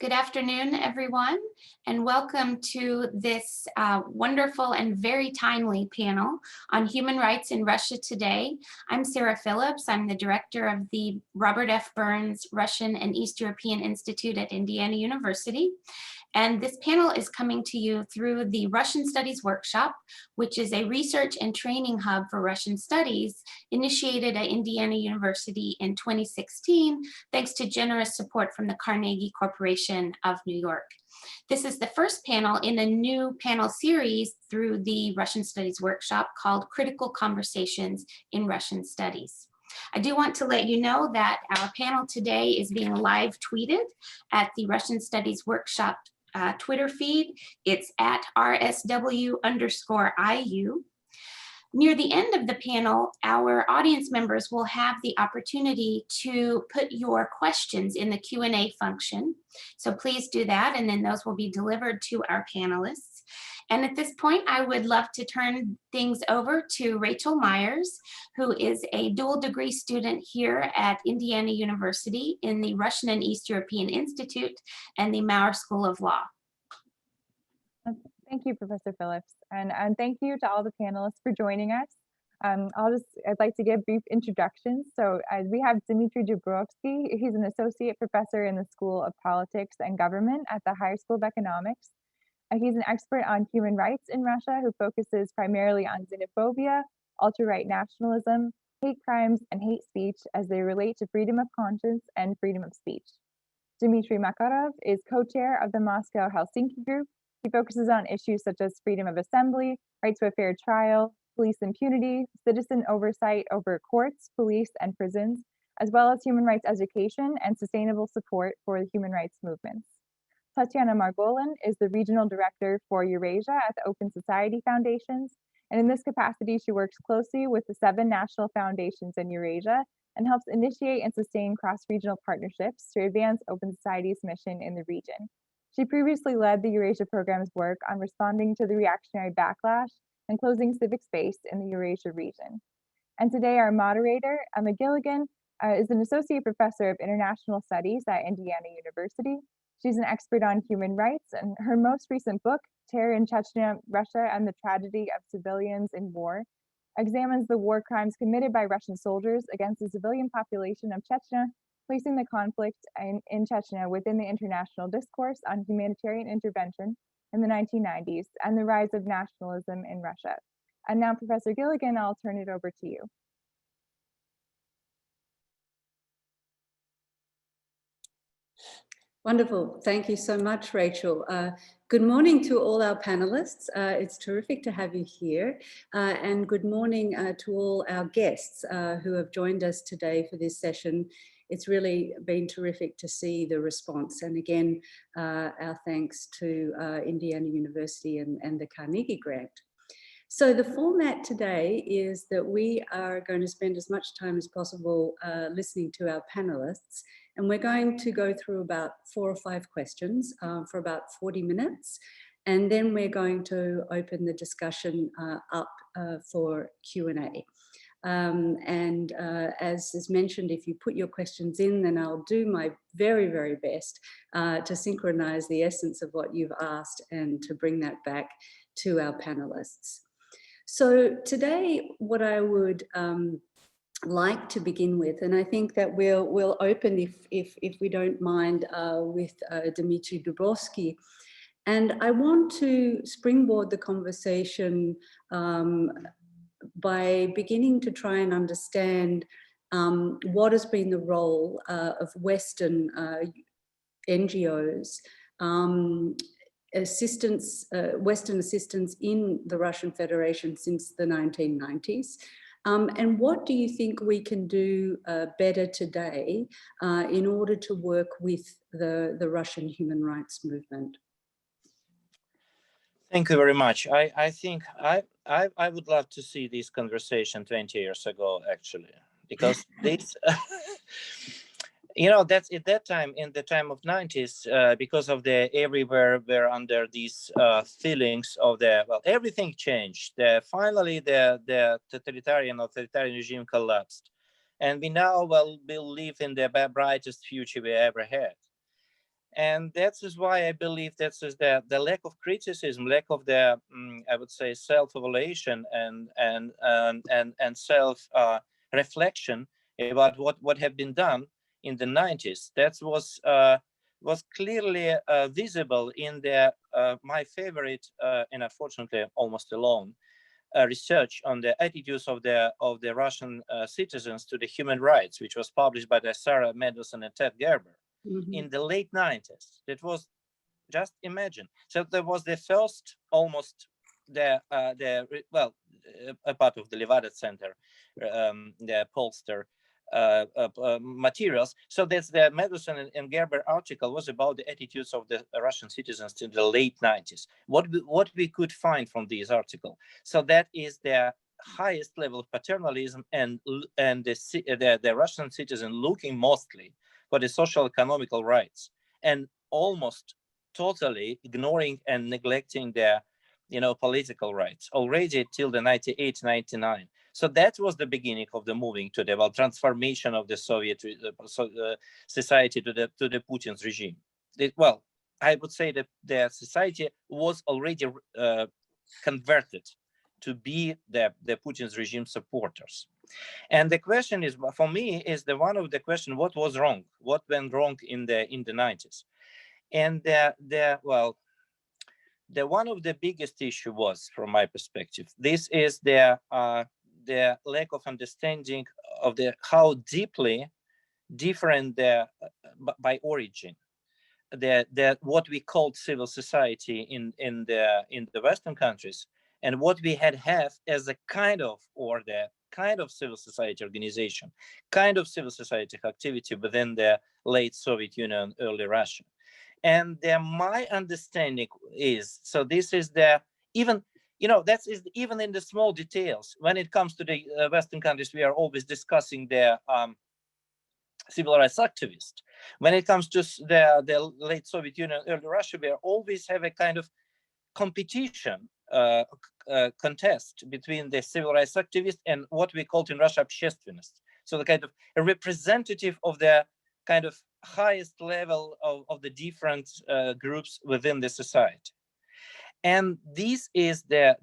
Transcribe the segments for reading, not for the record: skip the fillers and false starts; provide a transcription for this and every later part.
Good afternoon, everyone, and welcome to this wonderful and very timely panel on human rights in Russia today. I'm Sarah Phillips. I'm the director of the Robert F. Burns Russian and East European Institute at Indiana University. And this panel is coming to you through the Russian Studies Workshop, which is a research and training hub for Russian studies initiated at Indiana University in 2016, thanks to generous support from the Carnegie Corporation of New York. This is the first panel in a new panel series through the Russian Studies Workshop called Critical Conversations in Russian Studies. I do want to let you know that our panel today is being live tweeted at the Russian Studies Workshop Twitter feed. It's at RSW_IU. Near the end of the panel, our audience members will have the opportunity to put your questions in the Q&A function. So please do that, and then those will be delivered to our panelists. And at this point, I would love to turn things over to Rachel Myers, who is a dual degree student here at Indiana University in the Russian and East European Institute and the Maurer School of Law. Thank you, Professor Phillips, and thank you to all the panelists for joining us. I'd like to give brief introductions. So we have Dmitry Dubrovsky. He's an associate professor in the School of Politics and Government at the Higher School of Economics. He's an expert on human rights in Russia who focuses primarily on xenophobia, alt-right nationalism, hate crimes, and hate speech as they relate to freedom of conscience and freedom of speech. Dmitry Makarov is co-chair of the Moscow-Helsinki group. He focuses on issues such as freedom of assembly, right to a fair trial, police impunity, citizen oversight over courts, police, and prisons, as well as human rights education and sustainable support for the human rights movements. Tatiana Margolin is the regional director for Eurasia at the Open Society Foundations, and in this capacity, she works closely with the 7 national foundations in Eurasia and helps initiate and sustain cross-regional partnerships to advance Open Society's mission in the region. She previously led the Eurasia program's work on responding to the reactionary backlash and closing civic space in the Eurasia region. And today our moderator, Emma Gilligan, is an associate professor of international studies at Indiana University. She's an expert on human rights, and her most recent book, Terror in Chechnya, Russia and the Tragedy of Civilians in War, examines the war crimes committed by Russian soldiers against the civilian population of Chechnya, placing the conflict in Chechnya within the international discourse on humanitarian intervention in the 1990s and the rise of nationalism in Russia. And now, Professor Gilligan, I'll turn it over to you. Wonderful. Thank you so much, Rachel. Good morning to all our panelists. It's terrific to have you here. And good morning to all our guests who have joined us today for this session. It's really been terrific to see the response. And again, our thanks to Indiana University and the Carnegie Grant. So the format today is that we are going to spend as much time as possible listening to our panelists. And we're going to go through about 4 or 5 questions for about 40 minutes. And then we're going to open the discussion up for Q&A. As is mentioned, if you put your questions in, then I'll do my very, very best to synchronize the essence of what you've asked and to bring that back to our panelists. So today, what I would like to begin with, and I think that we'll open, if we don't mind, with Dmitry Dubrovsky. And I want to springboard the conversation by beginning to try and understand what has been the role of Western NGOs, Western assistance in the Russian Federation since the 1990s. And what do you think we can do better today in order to work with the Russian human rights movement? Thank you very much. I think I would love to see this conversation 20 years ago, actually, because this, you know, that's at that time, in the time of 90s, because of the everywhere we're under these feelings of the, well, everything changed. Finally, the authoritarian regime collapsed. And we now, well, believe in the brightest future we ever had. And that is why I believe that is the lack of criticism, lack of the I would say self-evaluation and self reflection about what had been done in the 90s. That was clearly visible in the my favorite and unfortunately almost alone research on the attitudes of the Russian citizens to the human rights, which was published by the Sarah Mendelssohn and Ted Gerber in the late 90s. That was, just imagine. So there was the first almost a part of the Levada Center, the pollster materials. So that's the Mendelssohn and Gerber article was about the attitudes of the Russian citizens in the late 90s. What we could find from this article. So that is the highest level of paternalism and the Russian citizen looking mostly for the social economical rights and almost totally ignoring and neglecting their political rights already till the 98, 99. So that was the beginning of the moving to the transformation of the Soviet society to the Putin's regime. I would say that the society was already converted to be the Putin's regime supporters. And the question is, for me, is the one of the question: what was wrong? What went wrong in the 90s? And the one of the biggest issue was, from my perspective, this is the lack of understanding of how deeply different by origin what we called civil society in the Western countries, and what we have as a kind of civil society organization, kind of civil society activity within the late Soviet Union, early Russia. And my understanding is, so this is even that is even in the small details. When it comes to the Western countries, we are always discussing the civil rights activists. When it comes to the late Soviet Union, early Russia, we always have a kind of competition, contest between the civil rights activists and what we called in Russia общественность. So the kind of a representative of the kind of highest level of the different groups within the society. And this is the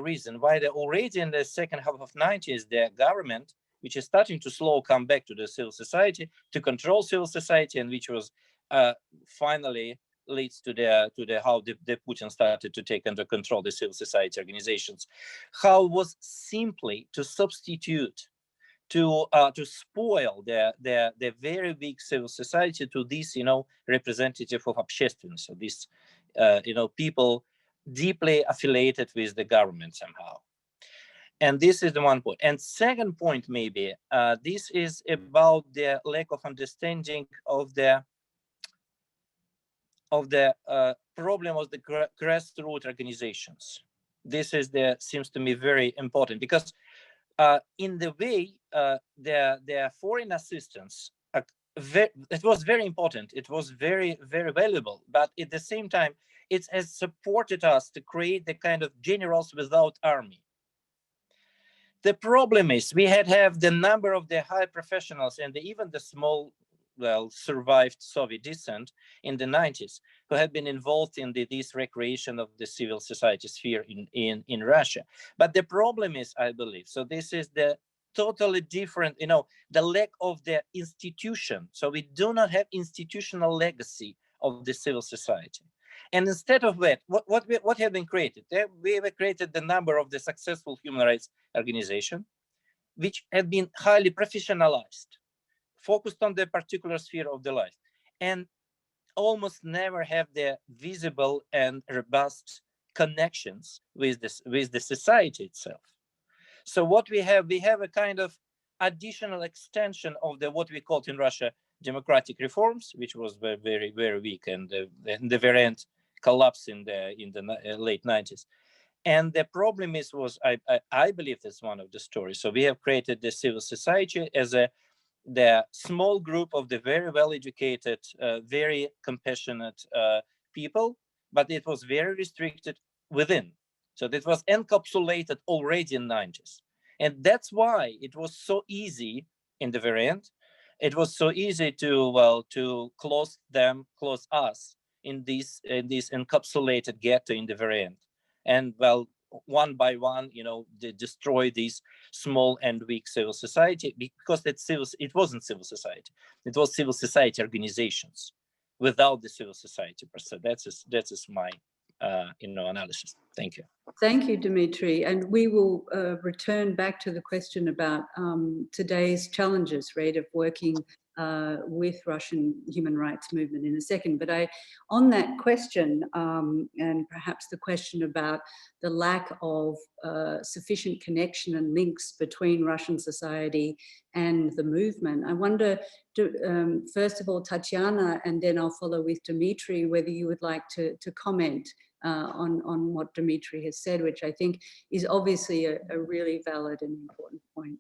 reason why already in the second half of 90s, the government, which is starting to slow come back to the civil society, to control civil society, and which was finally leads to the how the Putin started to take under control the civil society organizations, how was simply to substitute, to spoil the very big civil society to this representative of общественность, so this people deeply affiliated with the government somehow. And this is the one point. And second point, maybe this is about the lack of understanding of the problem of the grassroots organizations. This is seems to me very important, because in the way the foreign assistance, it was very important. It was very, very valuable. But at the same time, it has supported us to create the kind of generals without army. The problem is we have the number of the high professionals and even the small, survived Soviet descent in the 90s who have been involved in this recreation of the civil society sphere in Russia. But the problem is, I believe, so this is the totally different, the lack of the institution. So we do not have institutional legacy of the civil society. And instead of that, what have been created? We have created the number of the successful human rights organization, which have been highly professionalized, focused on the particular sphere of the life, and almost never have the visible and robust connections with the society itself. So what we have a kind of additional extension of what we called in Russia democratic reforms, which was very, very, very weak, and the very end collapsed in the late 90s. And the problem I believe that's one of the stories. So we have created the civil society as the small group of the very well-educated, very compassionate people, but it was very restricted within. So it was encapsulated already in 90s. And that's why it was so easy in the very end it was so easy to close us in this encapsulated ghetto in the very end, and one by one, they destroy these small and weak civil society, because it wasn't civil society, it was civil society organizations without the civil society per se. That is my analysis. Thank you. Thank you, Dmitry. And we will return back to the question about today's challenges, right, of working with Russian human rights movement in a second. But on that question, and perhaps the question about the lack of sufficient connection and links between Russian society and the movement, I wonder, first of all, Tatiana, and then I'll follow with Dmitry, whether you would like to comment on what Dmitry has said, which I think is obviously a really valid and important point.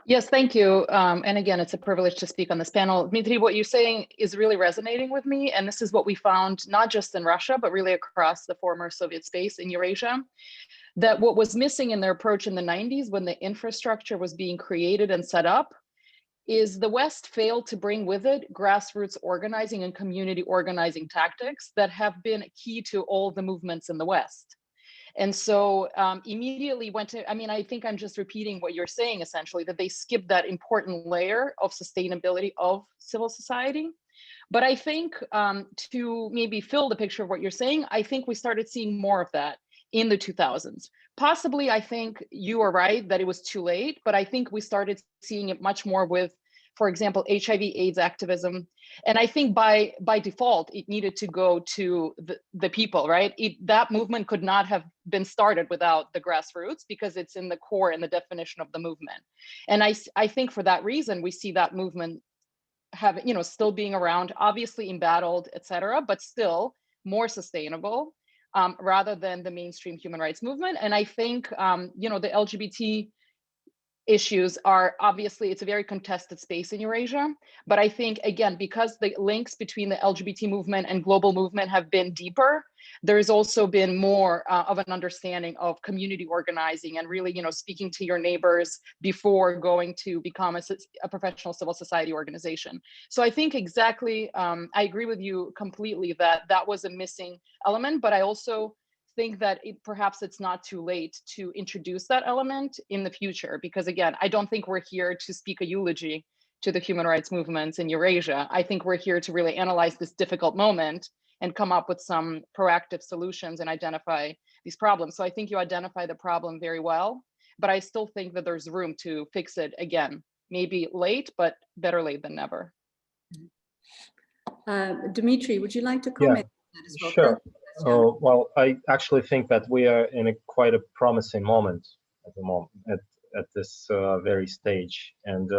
Yes, thank you. And again, it's a privilege to speak on this panel. Dmitry, what you're saying is really resonating with me. And this is what we found, not just in Russia, but really across the former Soviet space in Eurasia, that what was missing in their approach in the 90s, when the infrastructure was being created and set up, is the West failed to bring with it grassroots organizing and community organizing tactics that have been key to all the movements in the West. And so immediately went to, I think I'm just repeating what you're saying, essentially, that they skipped that important layer of sustainability of civil society. But I think to maybe fill the picture of what you're saying, I think we started seeing more of that in the 2000s. Possibly, I think you are right that it was too late, but I think we started seeing it much more with, for example, HIV/AIDS activism. And I think by default, it needed to go to the people, right? That movement could not have been started without the grassroots, because it's in the core and the definition of the movement. And I think for that reason, we see that movement still being around, obviously embattled, et cetera, but still more sustainable rather than the mainstream human rights movement. And I think, the LGBT issues are obviously, it's a very contested space in Eurasia. But I think, again, because the links between the LGBT movement and global movement have been deeper, there's also been more of an understanding of community organizing and really, speaking to your neighbors before going to become a professional civil society organization. So I think exactly, I agree with you completely that that was a missing element, but I also think that perhaps it's not too late to introduce that element in the future, because again, I don't think we're here to speak a eulogy to the human rights movements in Eurasia. I think we're here to really analyze this difficult moment and come up with some proactive solutions and identify these problems. So I think you identify the problem very well, but I still think that there's room to fix it again, maybe late, but better late than never. Dmitry, would you like to comment on that as well? Sure. Well, I actually think that we are in quite a promising moment at the moment, at this very stage. And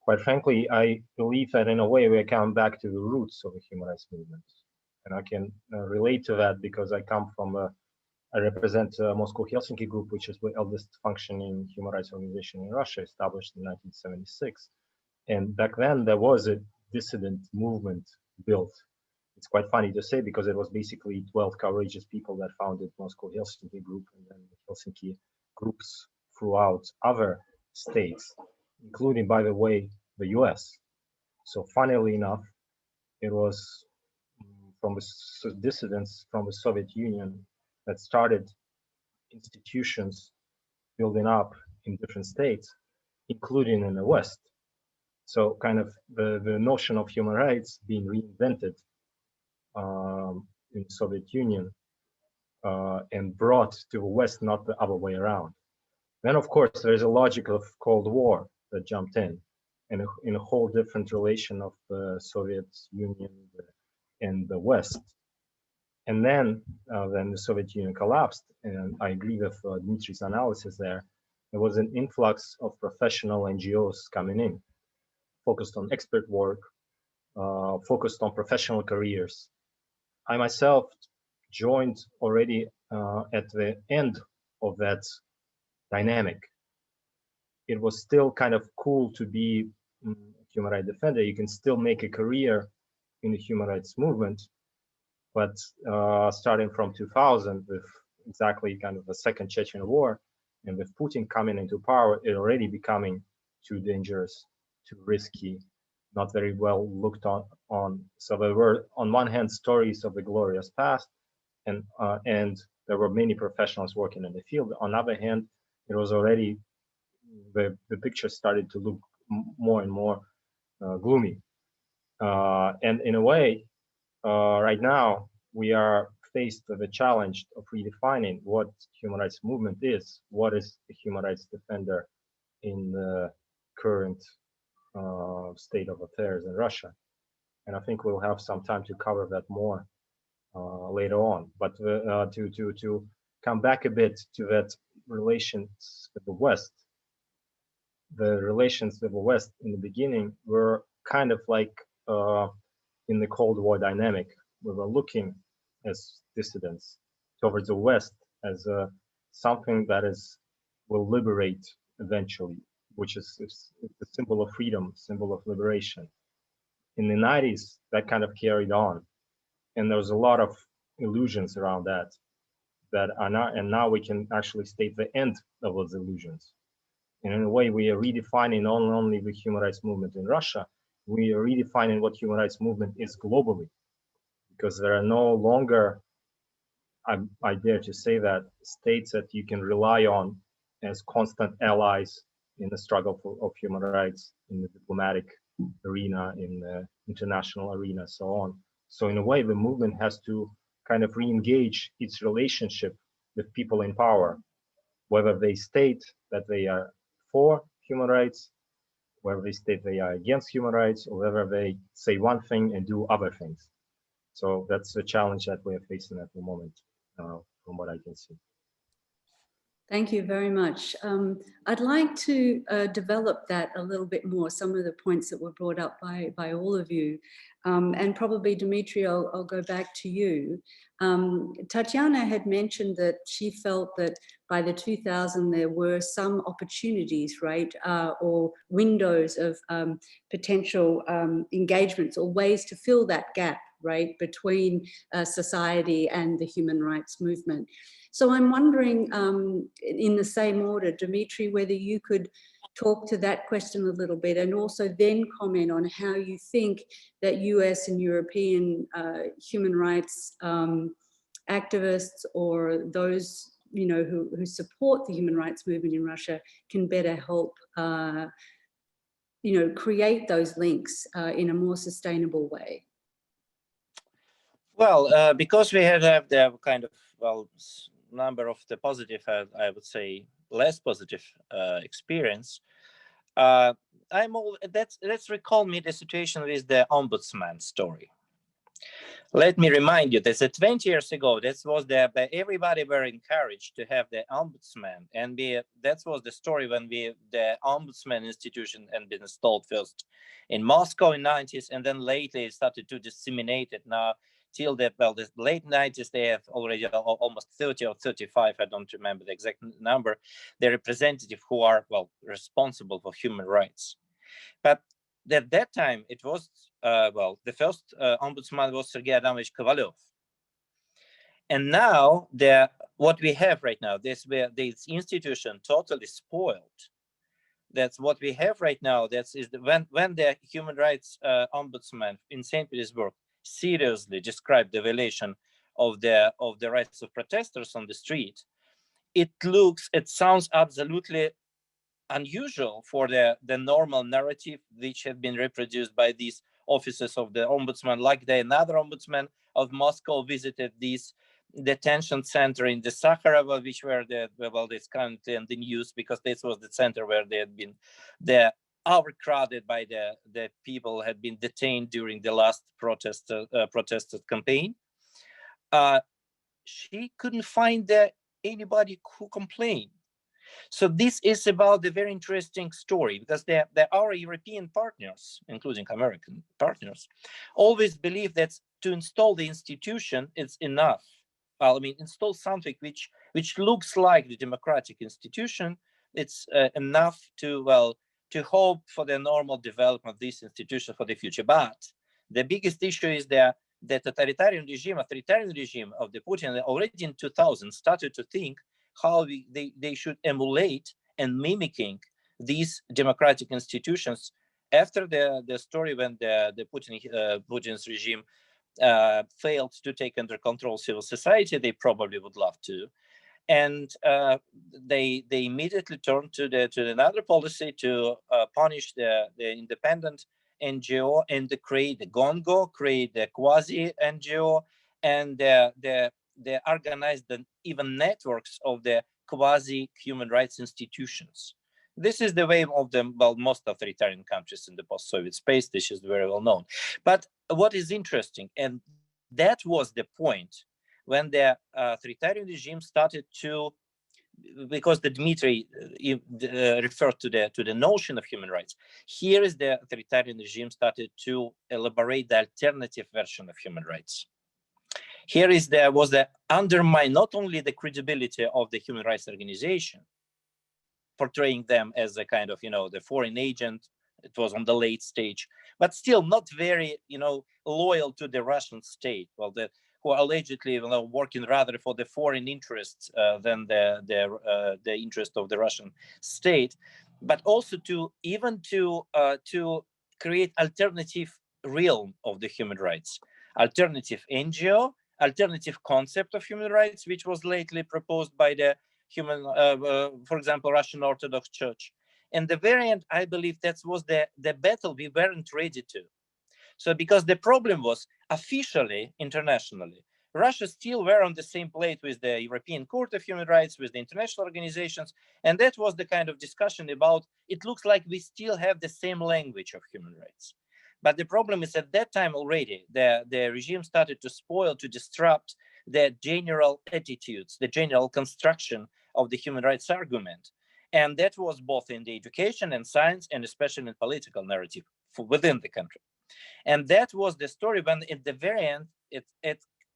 quite frankly, I believe that in a way we are coming back to the roots of the human rights movement. And I can relate to that because I come from I represent Moscow Helsinki Group, which is the eldest functioning human rights organization in Russia, established in 1976. And back then there was a dissident movement built. It's quite funny to say because it was basically 12 courageous people that founded Moscow Helsinki Group, and then Helsinki groups throughout other states, including, by the way, the US. So funnily enough, it was from the dissidents from the Soviet Union that started institutions building up in different states, including in the West. So kind of the notion of human rights being reinvented in the Soviet Union and brought to the West, not the other way around. Then, of course, there is a logic of Cold War that jumped in a whole different relation of the Soviet Union and the West. And then the Soviet Union collapsed, and I agree with Dmitry's analysis there. There was an influx of professional NGOs coming in, focused on expert work, focused on professional careers. I myself joined already at the end of that dynamic. It was still kind of cool to be a human rights defender. You can still make a career in the human rights movement, but starting from 2000 with exactly kind of the second Chechen war and with Putin coming into power, it already becoming too dangerous too risky, not very well looked on. So there were, on one hand, stories of the glorious past, and there were many professionals working in the field. On the other hand, it was already, the picture started to look more and more gloomy. And in a way, right now, we are faced with the challenge of redefining what human rights movement is. What is a human rights defender in the current state of affairs in Russia? And I think we'll have some time to cover that more later on. But to come back a bit to that relations with the West, the relations with the West in the beginning were kind of like in the Cold War dynamic. We were looking as dissidents towards the West as something that will liberate eventually, which is a symbol of freedom, symbol of liberation. In the 90s, that kind of carried on, and there was a lot of illusions around that are not, and now we can actually state the end of those illusions. And in a way, we are redefining not only the human rights movement in Russia, we are redefining what human rights movement is globally, because there are no longer, I dare to say that, states that you can rely on as constant allies in the struggle of human rights in the diplomatic arena, in the international arena, so on. So in a way, the movement has to kind of re-engage its relationship with people in power, whether they state that they are for human rights, whether they state they are against human rights, or whether they say one thing and do other things. So that's the challenge that we are facing at the moment, from what I can see. Thank you very much. I'd like to develop that a little bit more, some of the points that were brought up by all of you. And probably, Dmitry, I'll go back to you. Tatiana had mentioned that she felt that by the 2000 there were some opportunities, right, or windows of potential engagements or ways to fill that gap, right, between society and the human rights movement. So I'm wondering, in the same order, Dmitry, whether you could talk to that question a little bit, and also then comment on how you think that US and European human rights activists, or those, you know, who support the human rights movement in Russia, can better help, you know, create those links in a more sustainable way. Well, because we have the kind of, well, number of the positive, I would say less positive experience. Let's recall me the situation with the ombudsman story. Let me remind you that 20 years ago, everybody were encouraged to have the ombudsman, and that was the story when the ombudsman institution had been installed first in Moscow in 90s, and then lately it started to disseminate it now till the late 90s. They have already almost 30 or 35, I don't remember the exact number, the representatives who are, well, responsible for human rights. But at that time, it was, the first ombudsman was Sergei Adamovich Kovalyov. And now, what we have right now, this institution totally spoiled. That's what we have right now. When the human rights ombudsman in St. Petersburg seriously described the violation of the rights of protesters on the street, it sounds absolutely unusual for the normal narrative which had been reproduced by these officers of the ombudsman, like another ombudsman of Moscow visited this detention center in the Sakharova, which were this currently in the news, because this was the center where they had been overcrowded by the people had been detained during the last protested campaign. She couldn't find anybody who complained. So this is about the very interesting story, because our European partners, including American partners, always believe that to install the institution is enough. Well, I mean, install something which looks like the democratic institution. It's enough to hope for the normal development of this institution for the future. But the biggest issue is the authoritarian regime of the Putin already in 2000 started to think how they should emulate and mimicking these democratic institutions after the story when the Putin's regime failed to take under control civil society, they probably would love to. And they immediately turned to another policy to punish the independent NGO and to create the Gongo, create the quasi NGO, and they organized even networks of the quasi human rights institutions. This is the way of the most authoritarian countries in the post-Soviet space. This is very well known. But what is interesting, and that was the point when the authoritarian regime started to, because the Dmitry referred to the notion of human rights. Here is the authoritarian regime started to elaborate the alternative version of human rights. Here was the undermine not only the credibility of the human rights organization, portraying them as a kind of, the foreign agent. It was on the late stage, but still not very, loyal to the Russian state. Well, who are allegedly, working rather for the foreign interests than the interest of the Russian state, but also to create alternative realm of the human rights, alternative NGO, alternative concept of human rights, which was lately proposed by the for example, Russian Orthodox Church. And the variant, I believe that was the battle we weren't ready to. So because the problem was officially, internationally, Russia still were on the same plate with the European Court of Human Rights, with the international organizations. And that was the kind of discussion about, it looks like we still have the same language of human rights. But the problem is at that time already, the regime started to spoil, to disrupt the general attitudes, the general construction of the human rights argument. And that was both in the education and science, and especially in political narrative within the country. And that was the story when at the very end,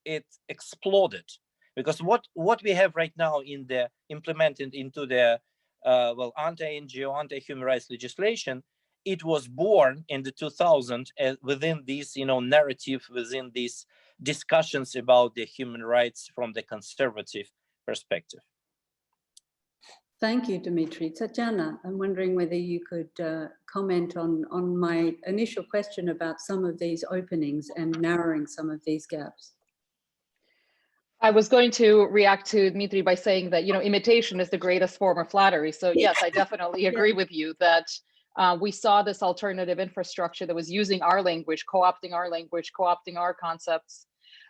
it exploded. Because what we have right now implemented into the anti-NGO, anti-human rights legislation, it was born in the 2000s within this, narrative, within these discussions about the human rights from the conservative perspective. Thank you, Dmitry. Tatiana, I'm wondering whether you could comment on my initial question about some of these openings and narrowing some of these gaps. I was going to react to Dmitry by saying that, imitation is the greatest form of flattery. So yes, I definitely agree with you that we saw this alternative infrastructure that was using our language, co-opting our concepts,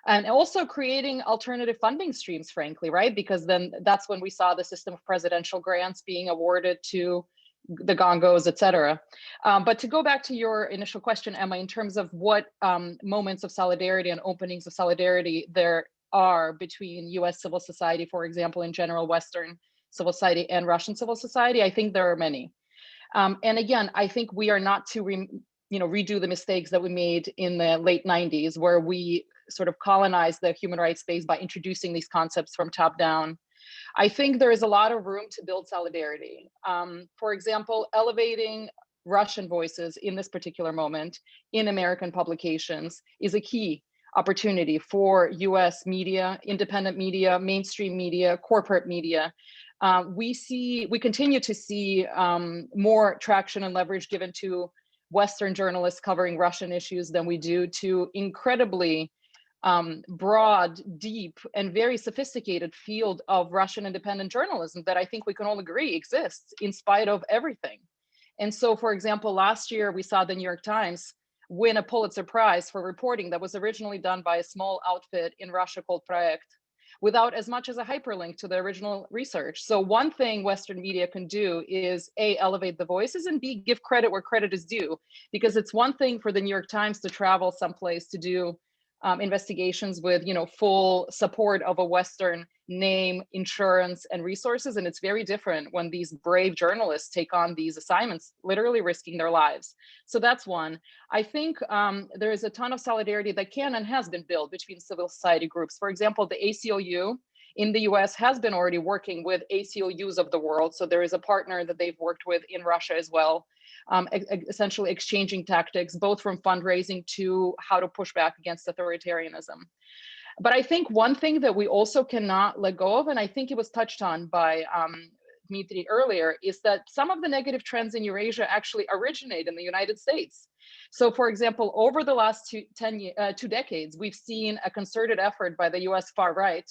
and also creating alternative funding streams, frankly, right? Because then that's when we saw the system of presidential grants being awarded to the Gongos, et cetera. But to go back to your initial question, Emma, in terms of what moments of solidarity and openings of solidarity there are between US civil society, for example, in general, Western civil society and Russian civil society, I think there are many. And again, I think we are not to redo the mistakes that we made in the late 90s, where we sort of colonized the human rights space by introducing these concepts from top down. I think there is a lot of room to build solidarity. For example, elevating Russian voices in this particular moment in American publications is a key opportunity for US media, independent media, mainstream media, corporate media. We continue to see more traction and leverage given to Western journalists covering Russian issues than we do to incredibly broad, deep, and very sophisticated field of Russian independent journalism that I think we can all agree exists in spite of everything. And so, for example, last year we saw the New York Times win a Pulitzer Prize for reporting that was originally done by a small outfit in Russia called Project, without as much as a hyperlink to the original research. So one thing Western media can do is A, elevate the voices, and B, give credit where credit is due. Because it's one thing for the New York Times to travel someplace to do investigations with full support of a Western name, insurance, and resources. And it's very different when these brave journalists take on these assignments, literally risking their lives. So that's one. I think there is a ton of solidarity that can and has been built between civil society groups. For example, the ACLU in the US has been already working with ACLUs of the world. So there is a partner that they've worked with in Russia as well, essentially exchanging tactics, both from fundraising to how to push back against authoritarianism. But I think one thing that we also cannot let go of, and I think it was touched on by Dmitry earlier, is that some of the negative trends in Eurasia actually originate in the United States. So for example, over the last 2 decades, we've seen a concerted effort by the US far right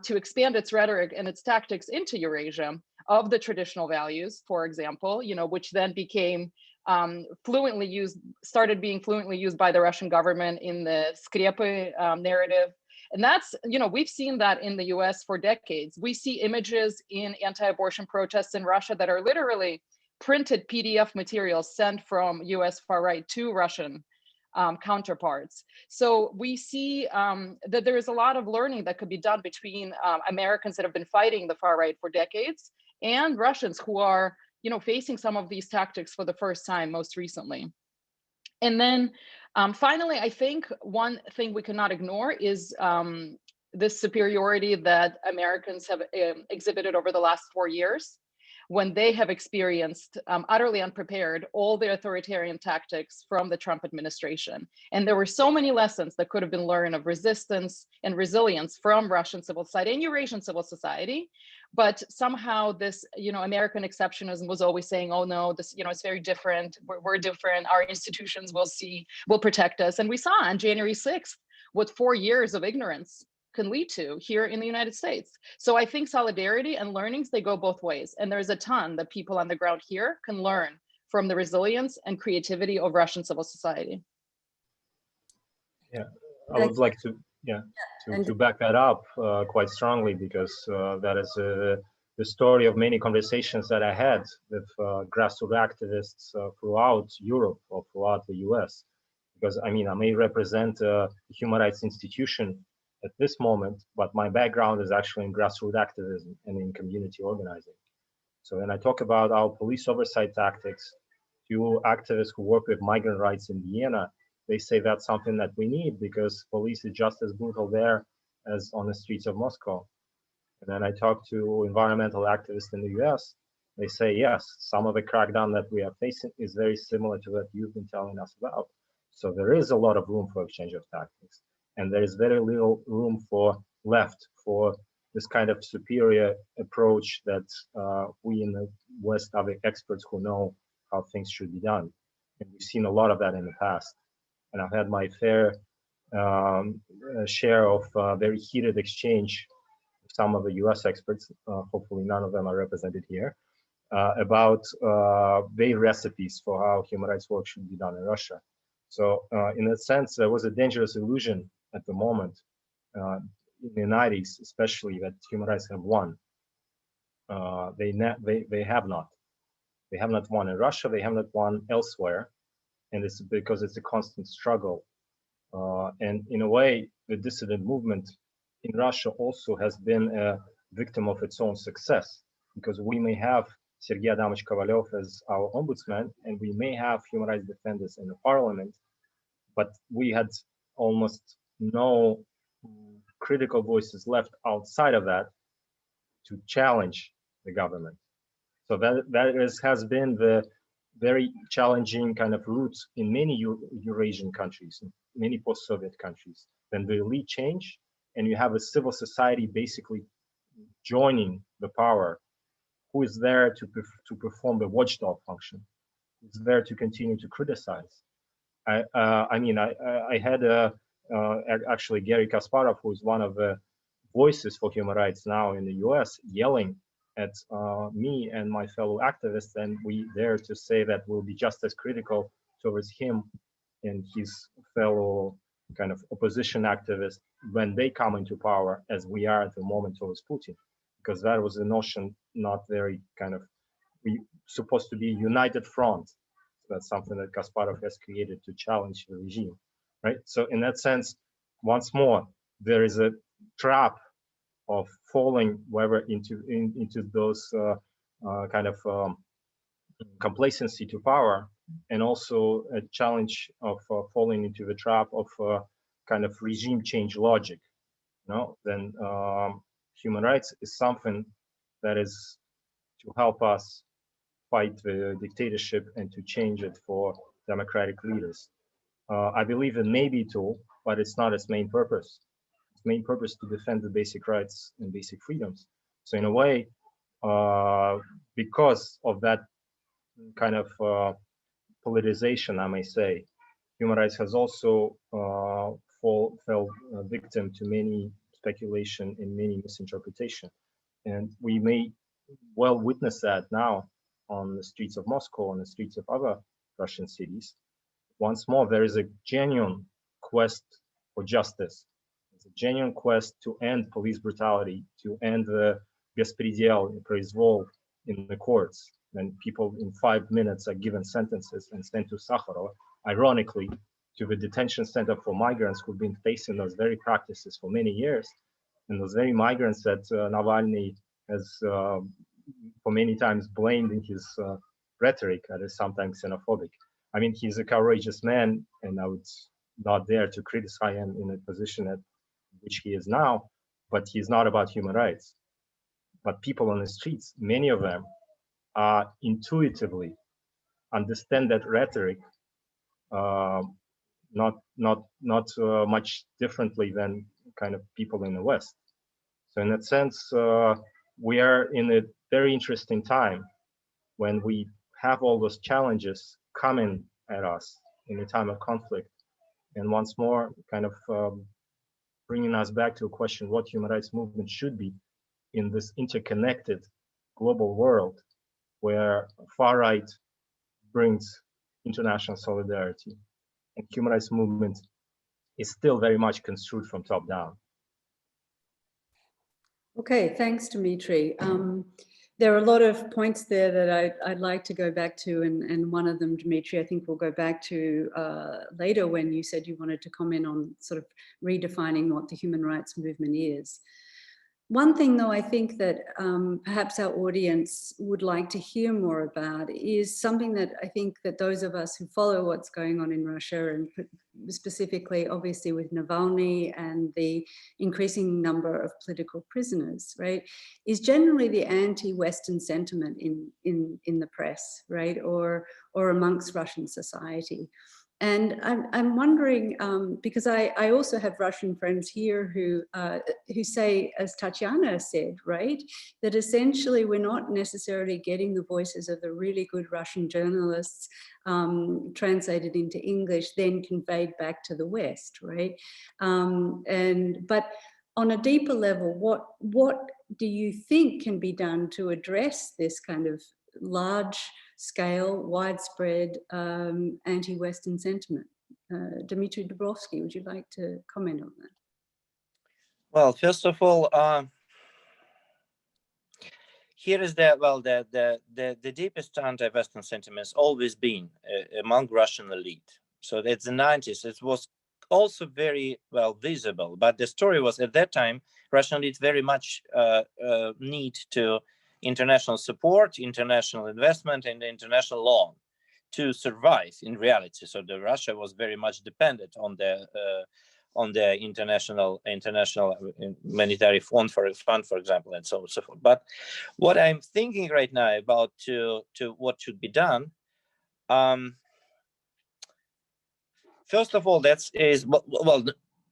to expand its rhetoric and its tactics into Eurasia of the traditional values, for example, which then became started being fluently used by the Russian government in the Skryepy narrative. And that's, we've seen that in the US for decades. We see images in anti-abortion protests in Russia that are literally printed PDF materials sent from US far right to Russian counterparts. So we see that there is a lot of learning that could be done between Americans that have been fighting the far right for decades and Russians who are, facing some of these tactics for the first time most recently. And then finally, I think one thing we cannot ignore is this superiority that Americans have exhibited over the last 4 years, when they have experienced utterly unprepared all the authoritarian tactics from the Trump administration. And there were so many lessons that could have been learned of resistance and resilience from Russian civil society and Eurasian civil society. But somehow this, American exceptionism was always saying, oh no, this, it's very different. We're different. Our institutions will protect us. And we saw on January 6th what 4 years of ignorance can lead to here in the United States. So I think solidarity and learnings, they go both ways. And there's a ton that people on the ground here can learn from the resilience and creativity of Russian civil society. Yeah, I would like to, to back that up quite strongly, because that is the story of many conversations that I had with grassroots activists throughout Europe or throughout the US. Because I may represent a human rights institution at this moment, but my background is actually in grassroots activism and in community organizing. So when I talk about our police oversight tactics to activists who work with migrant rights in Vienna, they say that's something that we need because police is just as brutal there as on the streets of Moscow. And then I talk to environmental activists in the US, they say, yes, some of the crackdown that we are facing is very similar to what you've been telling us about. So there is a lot of room for exchange of tactics. And there is very little room for this kind of superior approach that we in the West are the experts who know how things should be done. And we've seen a lot of that in the past. And I've had my fair share of very heated exchange with some of the US experts, hopefully none of them are represented here, about their recipes for how human rights work should be done in Russia. So in a sense, there was a dangerous illusion at the moment, in the 90s, especially, that human rights have won. They have not. They have not won in Russia. They have not won elsewhere, and it's because it's a constant struggle. And in a way, the dissident movement in Russia also has been a victim of its own success, because we may have Sergei Adamovich Kovalyev as our ombudsman, and we may have human rights defenders in the parliament, but we had almost no critical voices left outside of that to challenge the government. So that has been the very challenging kind of roots in many Eurasian countries, many post-Soviet countries. Then the elite change, and you have a civil society basically joining the power, who is there to perform the watchdog function, who's there to continue to criticize. I had actually Gary Kasparov, who is one of the voices for human rights now in the US, yelling at me and my fellow activists, and we dare to say that we'll be just as critical towards him and his fellow kind of opposition activists when they come into power as we are at the moment towards Putin, because that was a notion not very kind of, we supposed to be a united front. That's something that Kasparov has created to challenge the regime, right? So in that sense, once more, there is a trap of falling whether into those kind of complacency to power, and also a challenge of falling into the trap of kind of regime change logic. Then human rights is something that is to help us fight the dictatorship and to change it for democratic leaders. I believe it may be a tool, but it's not its main purpose. Its main purpose is to defend the basic rights and basic freedoms. So in a way, because of that kind of politicization, I may say, human rights has also fell victim to many speculation and many misinterpretation. And we may well witness that now on the streets of Moscow, on the streets of other Russian cities. Once more, there is a genuine quest for justice. It's a genuine quest to end police brutality, to end the беспредел, произвол in the courts, when people in 5 minutes are given sentences and sent to Sakharov, ironically, to the detention center for migrants who've been facing those very practices for many years. And those very migrants that Navalny has for many times blamed in his rhetoric that is sometimes xenophobic. I mean, he's a courageous man, and I would not dare to criticize him in a position at which he is now, but he's not about human rights. But people on the streets, many of them, intuitively understand that rhetoric not much differently than kind of people in the West. So in that sense, we are in a very interesting time when we have all those challenges coming at us in a time of conflict. And once more, kind of bringing us back to a question what human rights movement should be in this interconnected global world where far right brings international solidarity and human rights movement is still very much construed from top down. Okay, thanks, Dmitry. There are a lot of points there that I'd like to go back to, and one of them, Dmitry, I think we'll go back to later when you said you wanted to comment on sort of redefining what the human rights movement is. One thing, though, I think that perhaps our audience would like to hear more about is something that I think that those of us who follow what's going on in Russia, and specifically, obviously, with Navalny and the increasing number of political prisoners, right, is generally the anti-Western sentiment in the press, right, or amongst Russian society. And I'm wondering, because I also have Russian friends here who say, as Tatiana said, right, that essentially we're not necessarily getting the voices of the really good Russian journalists translated into English, then conveyed back to the West, right? But on a deeper level, what do you think can be done to address this kind of large scale, widespread anti-Western sentiment? Dmitry Dubrovsky, would you like to comment on that? Well, first of all, here is the deepest anti-Western sentiment has always been among Russian elite. So that's the 90s. It was also very well visible, but the story was at that time Russian elite very much need to international support, international investment, and international loan to survive in reality. So the Russia was very much dependent on the international monetary fund, for example, and so on and so forth. But what I'm thinking right now about to what should be done, first of all,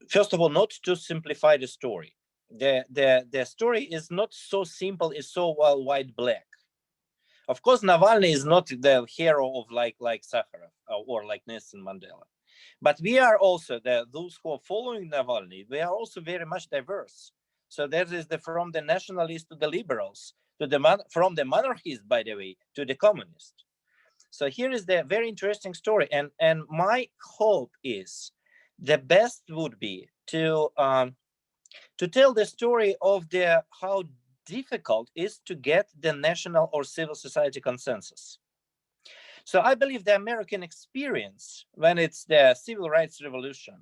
first of all, not to simplify the story. The story is not so simple, it's so white black. Of course, Navalny is not the hero of like Sakharov or like Nelson Mandela. But we are also, those who are following Navalny, we are also very much diverse. So that is from the nationalists to the liberals, from the monarchists, by the way, to the communists. So here is the very interesting story. And my hope is the best would be to tell the story of how difficult it is to get the national or civil society consensus. So I believe the American experience, when it's the civil rights revolution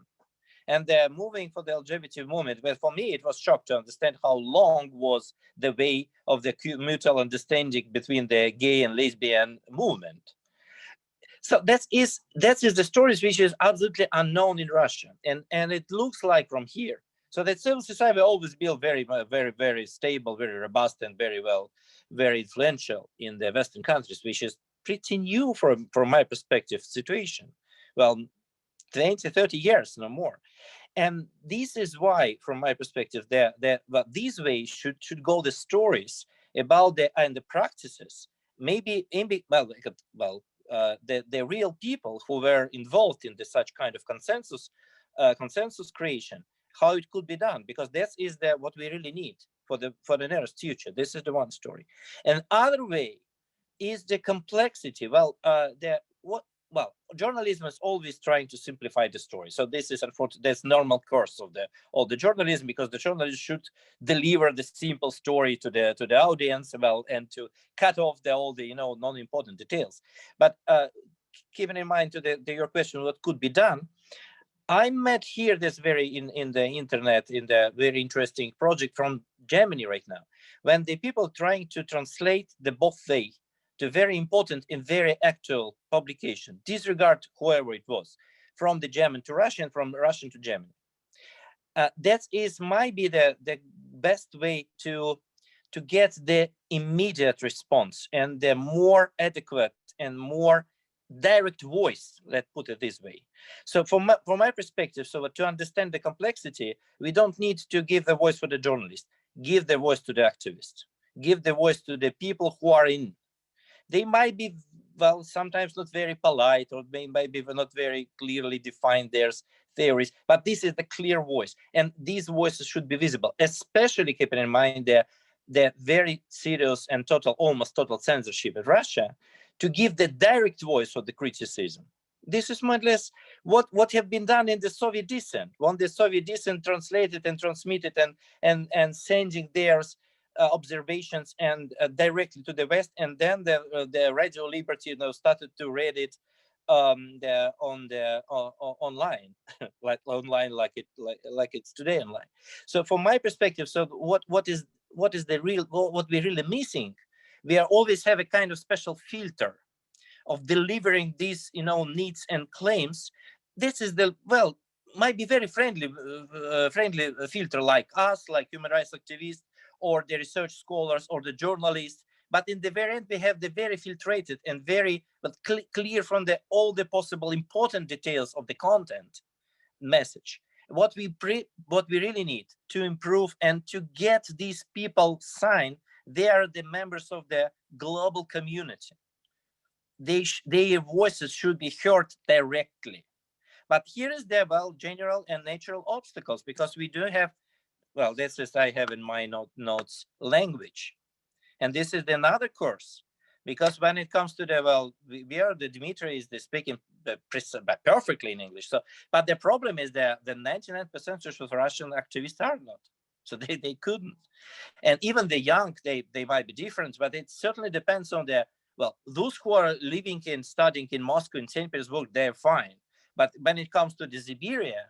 and the moving for the LGBT movement, well, for me, it was shock to understand how long was the way of the mutual understanding between the gay and lesbian movement. So that is the stories which is absolutely unknown in Russia. And it looks like from here. So that civil society will always be very, very, very stable, very robust, and very influential in the Western countries, which is pretty new from my perspective situation. Well, 20, 30 years, no more. And this is why, from my perspective, these ways should go the stories about the practices, maybe the real people who were involved in such kind of consensus creation, how it could be done, because that is what we really need for the nearest future. This is the one story. And other way is the complexity. Journalism is always trying to simplify the story. So this is unfortunately that's normal course of the journalism, because the journalist should deliver the simple story to the audience, and to cut off all the non-important details. But keeping in mind to your question, what could be done? I met here this in the internet, in the very interesting project from Germany right now, when the people trying to translate the both they to very important and very actual publication, disregard whoever it was, from the German to Russian, from Russian to German. That might be the best way to get the immediate response and the more adequate and more direct voice, let's put it this way. So from my perspective, so to understand the complexity, we don't need to give the voice for the journalist, give the voice to the activist, give the voice to the people who are in. They might be, sometimes not very polite, or maybe not very clearly define their theories, but this is the clear voice. And these voices should be visible, especially keeping in mind the very serious and almost total censorship in Russia, to give the direct voice of the criticism. This is more or less what have been done in the Soviet dissent. When the Soviet dissent translated and transmitted and sending their observations and directly to the West, and then the Radio Liberty started to read it online, like it's today online. So from my perspective, so what is what we're really missing? We always have a kind of special filter of delivering these needs and claims. This is might be very friendly filter, like us, like human rights activists, or the research scholars, or the journalists. But in the very end, we have the very filtrated and very clear from all the possible important details of the content message. What we really need to improve and to get these people signed, they are the members of the global community. Their voices should be heard directly. But here is the general and natural obstacles, because we do have, this is I have in my notes, language. And this is another course, because when it comes to the Dmitry is speaking perfectly in English. So, but the problem is that the 99% of Russian activists are not. So they couldn't. And even the young, they might be different, but it certainly depends on those who are living and studying in Moscow and St. Petersburg, they're fine. But when it comes to the Siberia,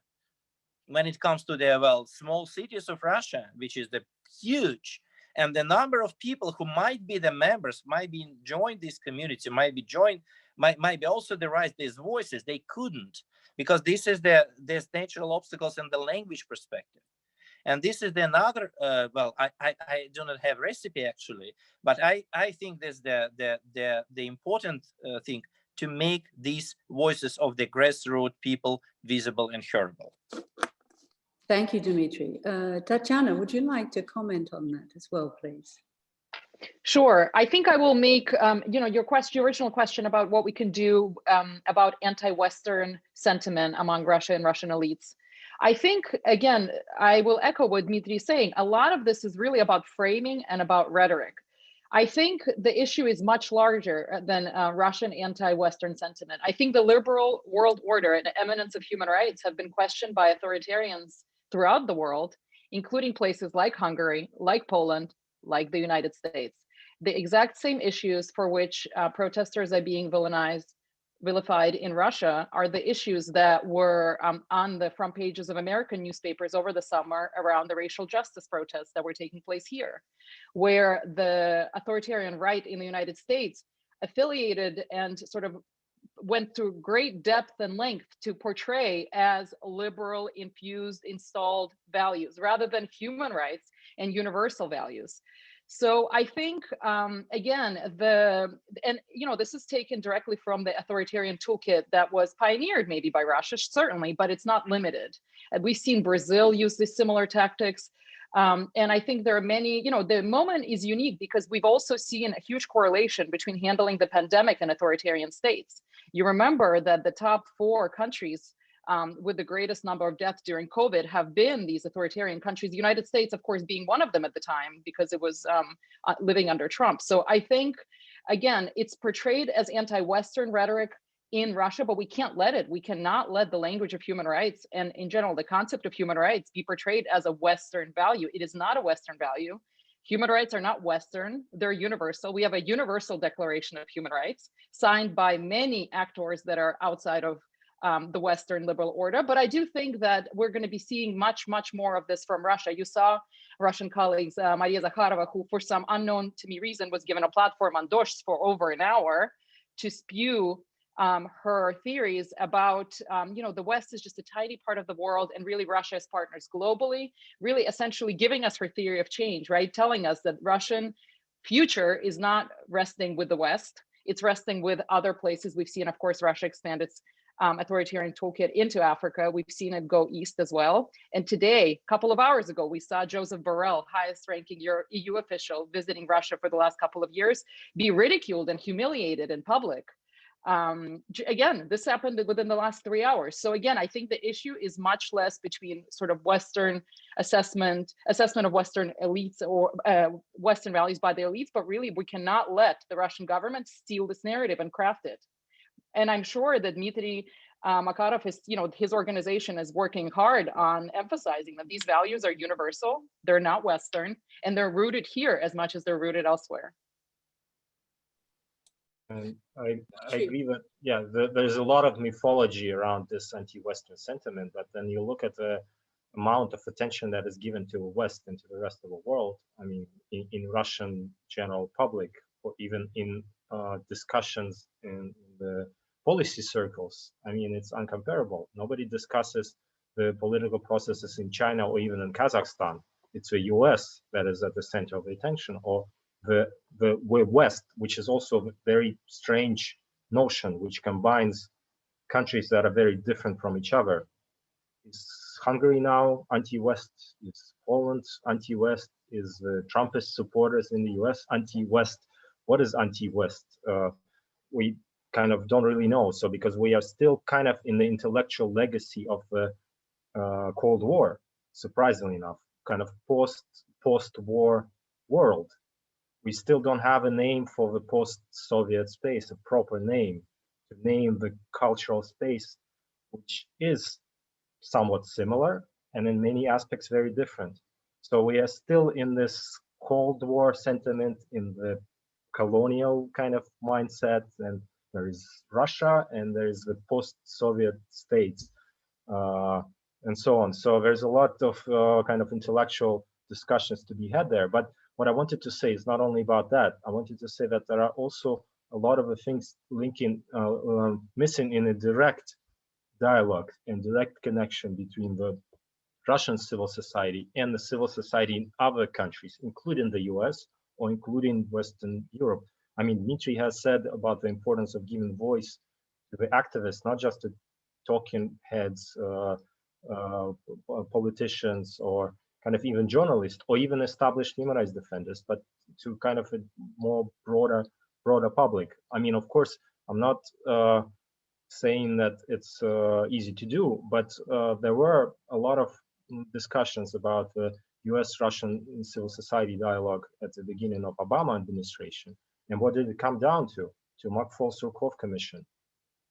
when it comes to the small cities of Russia, which is the huge, and the number of people who might be the members, might be join this community, might be also the right these voices, they couldn't, because this is there's natural obstacles in the language perspective. And this is another, I do not have recipe actually, but I think that's the important thing, to make these voices of the grassroots people visible and hearable. Thank you, Dmitry. Tatiana, would you like to comment on that as well, please? Sure. I think I will make, your original question about what we can do about anti-Western sentiment among Russia and Russian elites. I think, again, I will echo what Dmitry is saying. A lot of this is really about framing and about rhetoric. I think the issue is much larger than Russian anti-Western sentiment. I think the liberal world order and the eminence of human rights have been questioned by authoritarians throughout the world, including places like Hungary, like Poland, like the United States. The exact same issues for which protesters are being vilified in Russia are the issues that were on the front pages of American newspapers over the summer around the racial justice protests that were taking place here, where the authoritarian right in the United States affiliated and sort of went through great depth and length to portray as liberal, infused, installed values rather than human rights and universal values. So I think, again, this is taken directly from the authoritarian toolkit that was pioneered maybe by Russia, certainly, but it's not limited. And we've seen Brazil use these similar tactics. And I think there are many, the moment is unique because we've also seen a huge correlation between handling the pandemic and authoritarian states. You remember that the top 4 countries with the greatest number of deaths during COVID have been these authoritarian countries, the United States, of course, being one of them at the time because it was living under Trump. So I think, again, it's portrayed as anti-Western rhetoric in Russia, but we can't let it. We cannot let the language of human rights and in general, the concept of human rights be portrayed as a Western value. It is not a Western value. Human rights are not Western, they're universal. We have a universal declaration of human rights signed by many actors that are outside of the Western liberal order. But I do think that we're going to be seeing much, much more of this from Russia. You saw Russian colleagues, Maria Zakharova, who for some unknown to me reason was given a platform on Dosh for over an hour to spew her theories about, the West is just a tiny part of the world and really Russia as partners globally, really essentially giving us her theory of change, right? Telling us that Russian future is not resting with the West, it's resting with other places. We've seen, of course, Russia expand its authoritarian toolkit into Africa. We've seen it go east as well. And today, a couple of hours ago, we saw Joseph Borrell, highest ranking EU official visiting Russia for the last couple of years, be ridiculed and humiliated in public. Again, this happened within the last 3 hours. So again, I think the issue is much less between sort of Western assessment of Western elites or Western values by the elites, but really we cannot let the Russian government steal this narrative and craft it. And I'm sure that Dmitry Makarov, his organization is working hard on emphasizing that these values are universal, they're not Western, and they're rooted here as much as they're rooted elsewhere. And I agree that, yeah, there's a lot of mythology around this anti-Western sentiment, but then you look at the amount of attention that is given to the West and to the rest of the world. I mean, in Russian general public, or even in discussions in the policy circles, I mean, it's uncomparable. Nobody discusses the political processes in China or even in Kazakhstan. It's the US that is at the center of the attention, or the West, which is also a very strange notion, which combines countries that are very different from each other. Is Hungary now anti-West? Is Poland anti-West? Is the Trumpist supporters in the US anti-West? What is anti-West? We kind of don't really know. So because we are still kind of in the intellectual legacy of the Cold War, surprisingly enough, kind of post-war world. We still don't have a name for the post-Soviet space, a proper name to name the cultural space, which is somewhat similar and in many aspects very different. So we are still in this Cold War sentiment, in the colonial kind of mindset, and there is Russia and there is the post-Soviet states and so on. So there's a lot of kind of intellectual discussions to be had there. But what I wanted to say is not only about that. I wanted to say that there are also a lot of the things missing in a direct dialogue and direct connection between the Russian civil society and the civil society in other countries, including the US or including Western Europe. I mean, Dmitry has said about the importance of giving voice to the activists, not just to talking heads, politicians, or kind of even journalists, or even established human rights defenders, but to kind of a more broader public. I mean, of course, I'm not saying that it's easy to do, but there were a lot of discussions about the US-Russian civil society dialogue at the beginning of Obama administration. And what did it come down to? To Mark-Folster-Rukov Commission.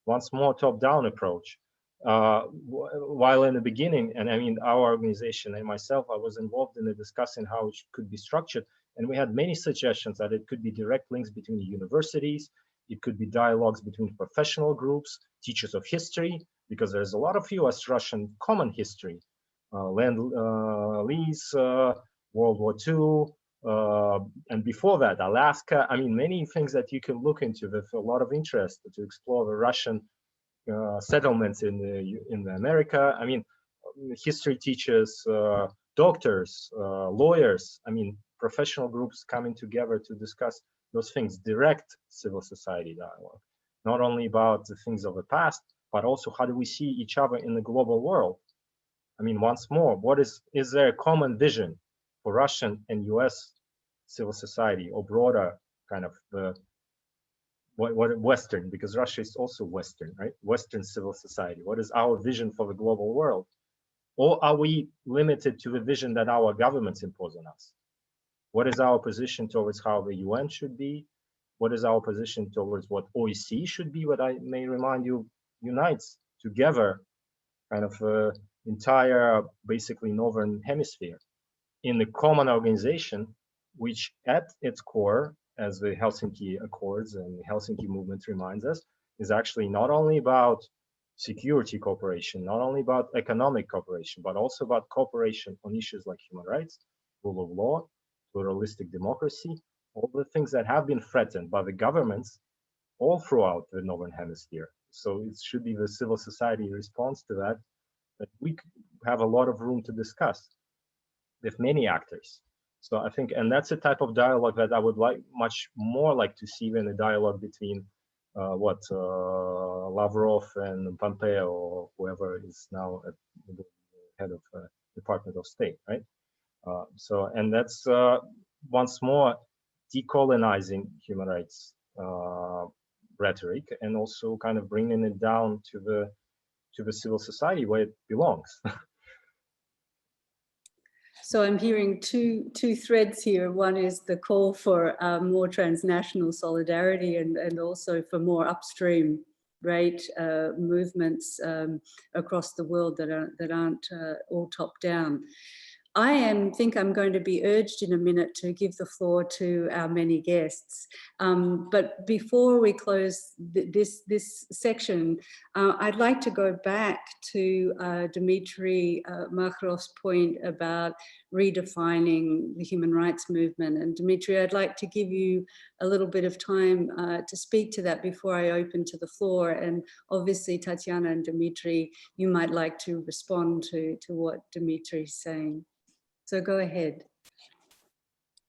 Once more top-down approach. While in the beginning, and I mean, our organization and myself, I was involved in discussing how it could be structured. And we had many suggestions that it could be direct links between the universities. It could be dialogues between professional groups, teachers of history, because there's a lot of US-Russian common history. Land lease, World War II, and before that, Alaska. I mean, many things that you can look into with a lot of interest to explore the Russian settlements in America. I mean, history teachers, doctors, lawyers. I mean, professional groups coming together to discuss those things. Direct civil society dialogue, not only about the things of the past, but also how do we see each other in the global world. I mean, once more, is there a common vision for Russian and US civil society, or broader kind of what Western, because Russia is also Western, right? Western civil society. What is our vision for the global world? Or are we limited to the vision that our governments impose on us? What is our position towards how the UN should be? What is our position towards what OEC should be? What I may remind you unites together kind of entire, basically Northern Hemisphere in the common organization, which at its core, as the Helsinki Accords and the Helsinki movement reminds us, is actually not only about security cooperation, not only about economic cooperation, but also about cooperation on issues like human rights, rule of law, pluralistic democracy, all the things that have been threatened by the governments all throughout the Northern Hemisphere. So it should be the civil society response to that, that we have a lot of room to discuss with many actors. So I think, and that's a type of dialogue that I would like much more like to see than a dialogue between Lavrov and Pompeo, or whoever is now at the head of Department of State, right? And that's once more decolonizing human rights rhetoric, and also kind of bringing it down to the civil society where it belongs. So I'm hearing two threads here. One is the call for more transnational solidarity, and also for more upstream, right, movements across the world that aren't all top down. I think I'm going to be urged in a minute to give the floor to our many guests. But before we close this section, I'd like to go back to Dmitry Makharov's point about redefining the human rights movement. And Dmitry, I'd like to give you a little bit of time to speak to that before I open to the floor. And obviously, Tatiana and Dmitry, you might like to respond to what Dmitry's saying. So go ahead.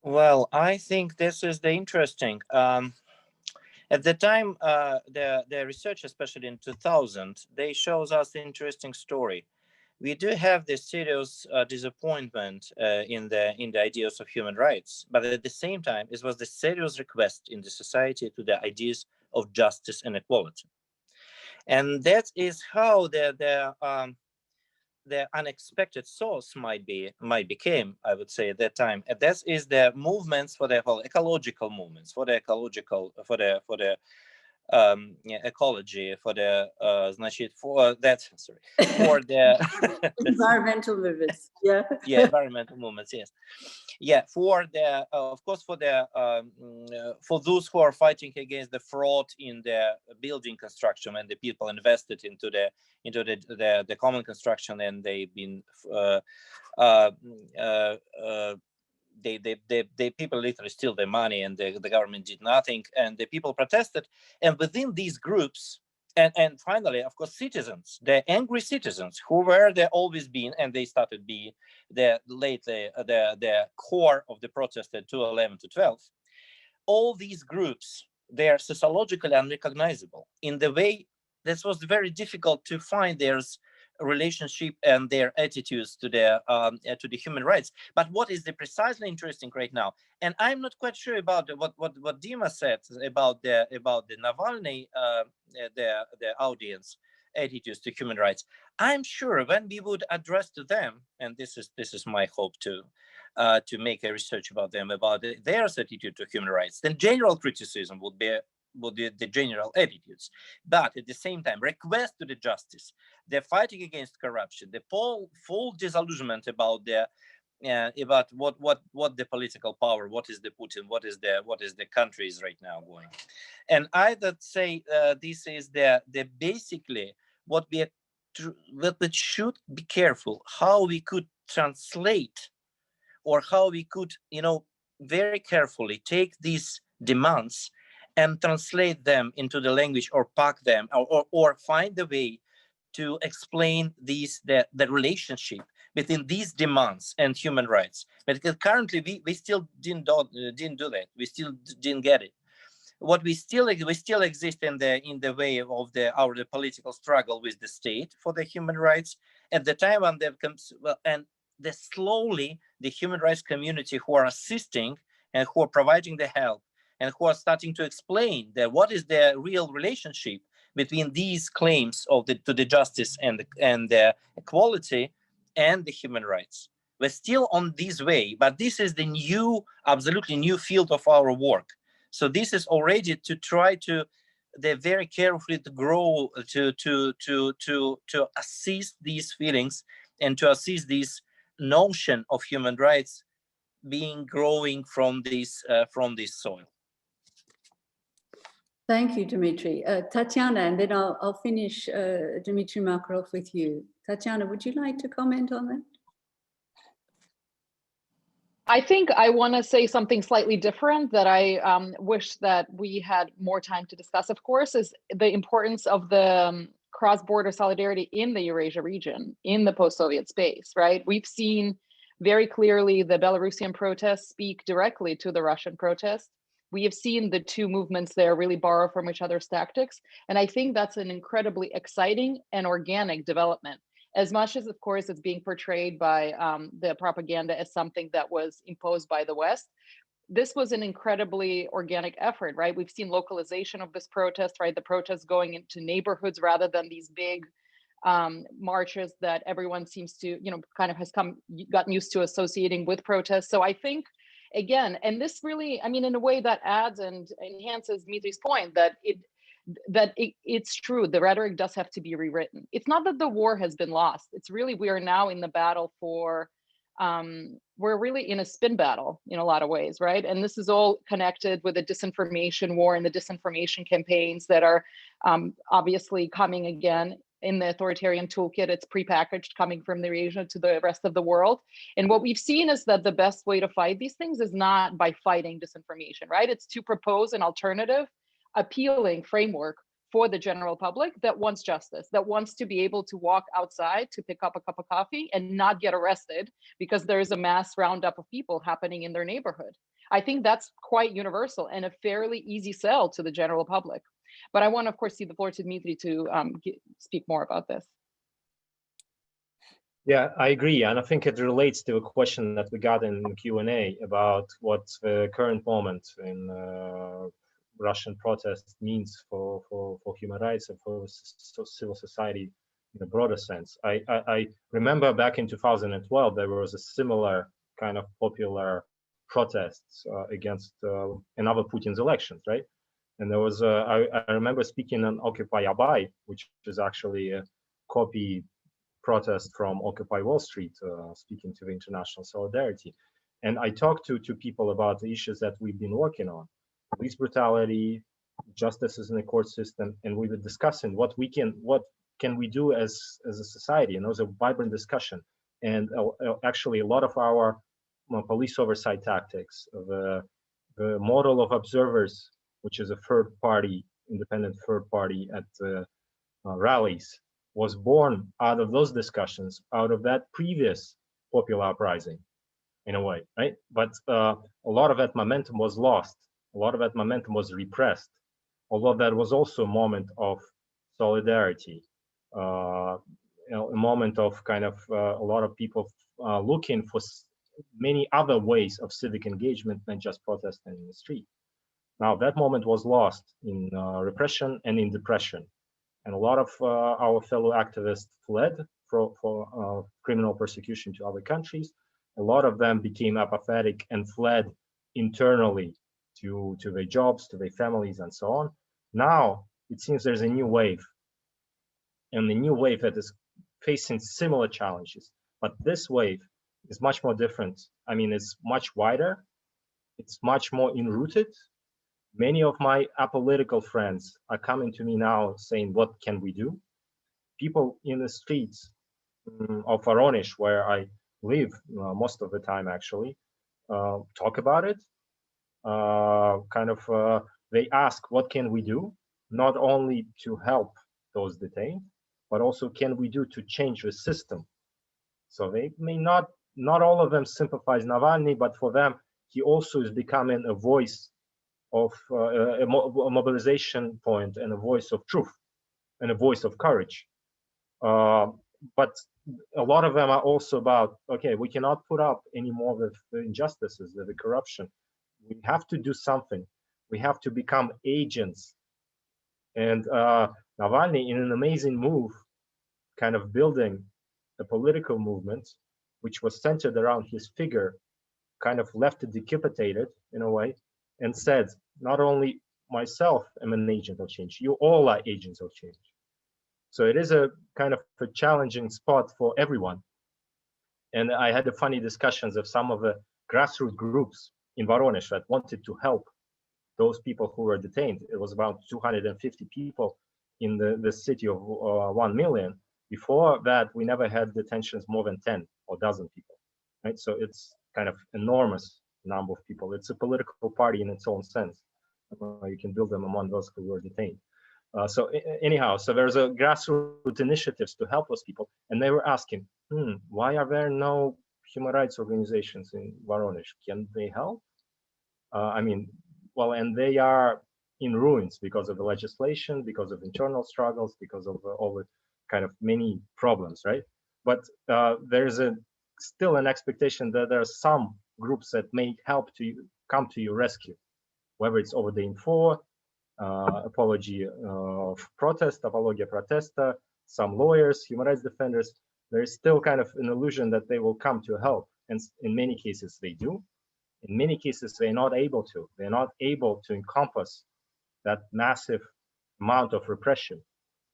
Well, I think this is the interesting. At the time, the research, especially in 2000, they shows us the interesting story. We do have this serious disappointment in the ideas of human rights, but at the same time, it was the serious request in the society to the ideas of justice and equality, and that is how the unexpected source might became, I would say, at that time. And that is the movements for the whole ecological movements, for the ecological, for the ecology, for the for the environmental movements. Yeah. Yeah, environmental movements. Yes. Yeah, for the of course for the for those who are fighting against the fraud in the building construction, and the people invested into the common construction, and they've been they people literally steal their money, and the government did nothing, and the people protested, and within these groups. And finally, of course, citizens, the angry citizens who were there always been, and they started be the core of the protest at 2011 to 12. All these groups, they are sociologically unrecognizable in the way this was very difficult to find their relationship and their attitudes to the human rights. But what is the precisely interesting right now, and I'm not quite sure about what Dima said about the Navalny the audience attitudes to human rights. I'm sure when we would address to them, and this is my hope to make a research about them, about their attitude to human rights, then general criticism would be the general attitudes, but at the same time request to the justice, the fighting against corruption, the full disillusionment about about what the political power, what is the Putin, what is the country is right now going. And I would say this is the basically what we should be careful how we could translate, or how we could very carefully take these demands and translate them into the language, or pack them, or find a way to explain the relationship between these demands and human rights. But currently we still didn't do that. We still didn't get it. What we still exist in the way of the political struggle with the state for the human rights at the time when there comes, well, and that slowly the human rights community who are assisting and who are providing the help and who are starting to explain that what is the real relationship between these claims of to the justice and the equality and the human rights. We're still on this way, but this is the new, absolutely new field of our work. So this is already to try to very carefully to grow, to assist these feelings and to assist this notion of human rights being growing from this soil. Thank you, Dmitry. Tatiana, and then I'll finish Dmitry Makarov with you. Tatiana, would you like to comment on that? I think I want to say something slightly different that I wish that we had more time to discuss, of course, is the importance of the cross-border solidarity in the Eurasia region, in the post-Soviet space, right? We've seen very clearly the Belarusian protests speak directly to the Russian protests. We have seen the two movements there really borrow from each other's tactics. And I think that's an incredibly exciting and organic development. As much as, of course, it's being portrayed by the propaganda as something that was imposed by the West, this was an incredibly organic effort, right? We've seen localization of this protest, right? The protests going into neighborhoods rather than these big marches that everyone seems to, kind of has gotten used to associating with protests. So I think, again, and this really, in a way that adds and enhances Dmitry's point that it's true, the rhetoric does have to be rewritten. It's not that the war has been lost. It's really, we are now in the battle for, we're really in a spin battle in a lot of ways, right? And this is all connected with the disinformation war and the disinformation campaigns that are obviously coming again in the authoritarian toolkit. It's prepackaged, coming from the Eurasia to the rest of the world. And what we've seen is that the best way to fight these things is not by fighting disinformation, right? It's to propose an alternative, appealing framework for the general public that wants justice, that wants to be able to walk outside to pick up a cup of coffee and not get arrested because there is a mass roundup of people happening in their neighborhood. I think that's quite universal and a fairly easy sell to the general public. But I want to, of course, cede the floor to Dmitry to speak more about this. Yeah, I agree. And I think it relates to a question that we got in Q&A about what the current moment in Russian protest means for human rights and for civil society in a broader sense. I remember back in 2012, there was a similar kind of popular protests against another Putin's elections, right? And there was, I remember speaking on Occupy Abai, which is actually a copy protest from Occupy Wall Street, speaking to the international solidarity. And I talked to people about the issues that we've been working on. Police brutality, justice in the court system, and we were discussing what can we do as a society. And it was a vibrant discussion. And actually, a lot of our police oversight tactics, the model of observers, which is a independent third party at rallies, was born out of those discussions, out of that previous popular uprising, in a way, right? But a lot of that momentum was lost. A lot of that momentum was repressed, although that was also a moment of solidarity, a moment of kind of a lot of people looking for many other ways of civic engagement than just protesting in the street. Now, that moment was lost in repression and in depression. And a lot of our fellow activists fled for criminal persecution to other countries. A lot of them became apathetic and fled internally to their jobs, to their families, and so on. Now, it seems there's a new wave. And the new wave that is facing similar challenges. But this wave is much more different. I mean, it's much wider. It's much more enrooted. Many of my apolitical friends are coming to me now saying, what can we do? People in the streets of Voronezh, where I live most of the time, actually, talk about it. They ask, what can we do? Not only to help those detained, but also can we do to change the system? So they may not all of them sympathize Navalny, but for them, he also is becoming a voice of a mobilization point and a voice of truth and a voice of courage. but a lot of them are also about, okay, we cannot put up any more with the injustices, the corruption. We have to do something. We have to become agents. And Navalny, in an amazing move, kind of building a political movement, which was centered around his figure, kind of left it decapitated in a way, and said, not only myself am an agent of change, you all are agents of change. So it is a kind of a challenging spot for everyone. And I had a funny discussions of some of the grassroots groups in Voronezh that wanted to help those people who were detained. It was about 250 people in the city of 1 million. Before that, we never had detentions more than 10 or dozen people, right? So it's kind of enormous number of people. It's a political party in its own sense. You can build them among those who were detained. So anyhow, so there's a grassroots initiatives to help those people. And they were asking, why are there no human rights organizations in Voronezh? Can they help? I mean, well, and they are in ruins because of the legislation, because of internal struggles, because of all the kind of many problems, right? But there's still an expectation that there are some groups that may help to come to your rescue, whether it's over the info, apology of protest, apologia protesta, some lawyers, human rights defenders. There is still kind of an illusion that they will come to help. And in many cases they do. In many cases, they're not able to. They're not able to encompass that massive amount of repression.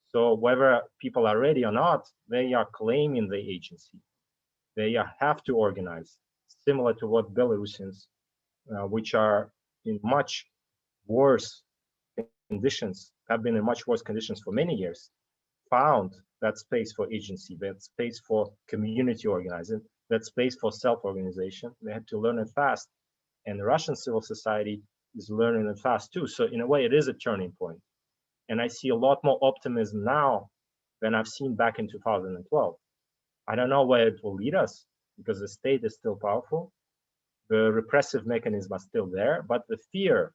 So whether people are ready or not, they are claiming the agency. They have to organize, similar to what Belarusians, which are in much worse conditions, have been in much worse conditions for many years, found that space for agency, that space for community organizing, that space for self-organization. They had to learn it fast. And the Russian civil society is learning it fast too. So in a way, it is a turning point. And I see a lot more optimism now than I've seen back in 2012. I don't know where it will lead us because the state is still powerful. The repressive mechanisms are still there, but the fear,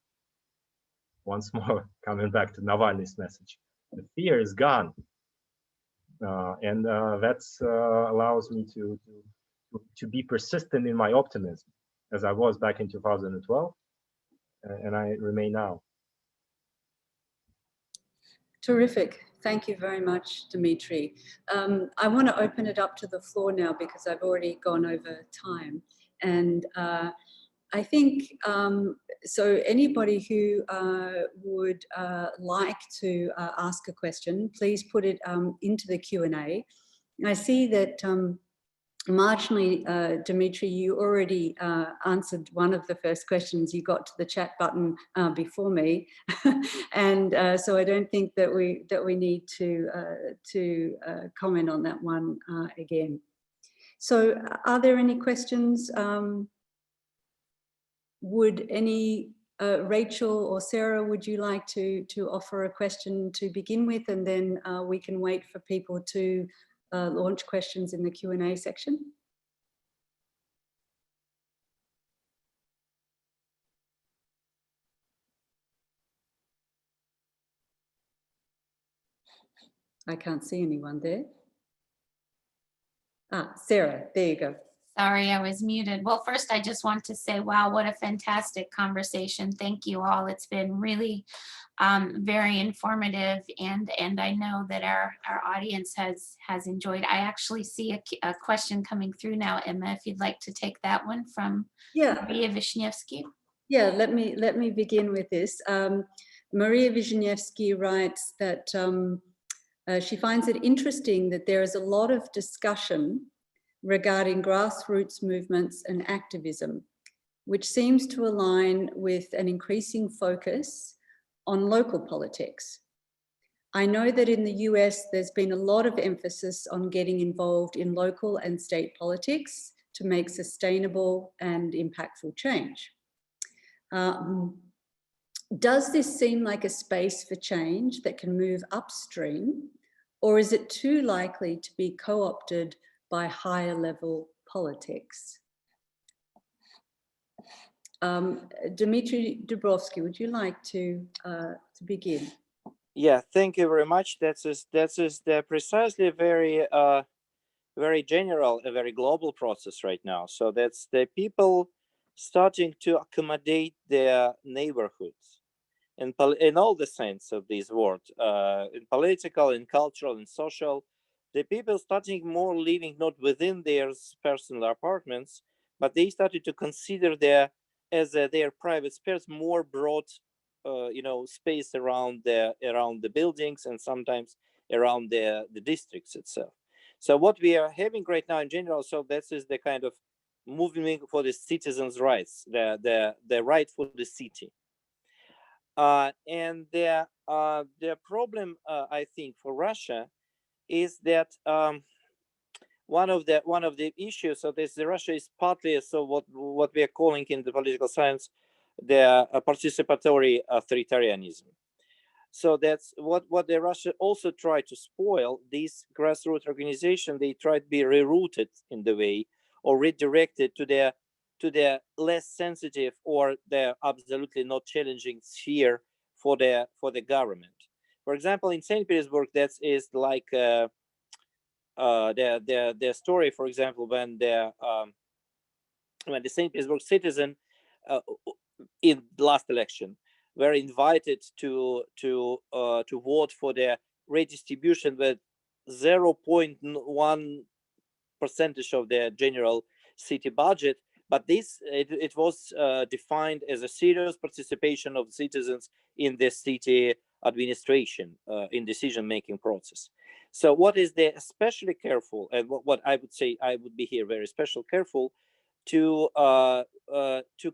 once more, coming back to Navalny's message, the fear is gone. And that allows me to be persistent in my optimism, as I was back in 2012, and I remain now. Terrific. Thank you very much, Dmitry. I want to open it up to the floor now because I've already gone over time. And I think, so anybody who would like to ask a question, please put it into the Q&A. I see that marginally, Dmitry, you already answered one of the first questions. You got to the chat button before me, and so I don't think that we need to comment on that one again. So, are there any questions? Would any Rachel or Sarah, would you like to offer a question to begin with, and then we can wait for people to launch questions in the Q&A section? I can't see anyone there. Ah, Sarah, there you go. Sorry, I was muted. Well, first, I just want to say, wow, what a fantastic conversation. Thank you all. It's been really very informative, and I know that our audience has enjoyed. I actually see a question coming through now, Emma, if you'd like to take that one from Maria Wisniewski. Yeah, let me begin with this. Maria Wisniewski writes that she finds it interesting that there is a lot of discussion regarding grassroots movements and activism, which seems to align with an increasing focus on local politics. I know that in the US, there's been a lot of emphasis on getting involved in local and state politics to make sustainable and impactful change. Does this seem like a space for change that can move upstream, or is it too likely to be co-opted by higher level politics? Dmitry Dubrovsky, would you like to begin? Yeah, thank you very much. That's precisely very very general, a very global process right now. So that's the people starting to accommodate their neighborhoods in all the sense of this word, in political, in cultural, in social. The people starting more living not within their personal apartments, but they started to consider their their private space more broad, space around the buildings and sometimes around the districts itself. So what we are having right now in general, so this is the kind of movement for the citizens' rights, the right for the city. And the problem, I think, for Russia is that one of the issues of this, Russia is partly so what we are calling in the political science the participatory authoritarianism. So that's what the Russia also tried to spoil. These grassroots organization, they try to be rerouted in the way or redirected to the less sensitive or the absolutely not challenging sphere for the government. For example, in St. Petersburg, that is like the story. For example, when the St. Petersburg citizen uh, in the last election were invited to vote for the redistribution with 0.1 percentage of the general city budget, but it was defined as a serious participation of citizens in the city administration in decision making process. So what is the especially careful, and what I would say, I would be here very special careful to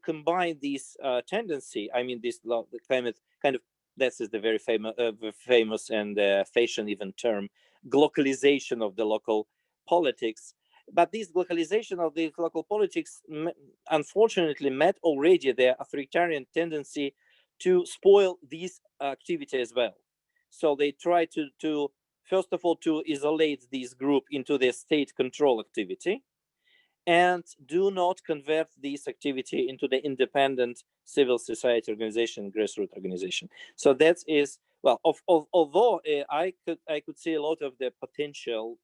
combine this tendency. I mean, this kind of this is the very famous and fashion even term, glocalization of the local politics. But this globalization of the local politics, unfortunately, met already the authoritarian tendency to spoil these activity as well. So they try to first of all to isolate this group into the state control activity, and do not convert this activity into the independent civil society organization, grassroots organization. So that is, well, although I could see a lot of the potential,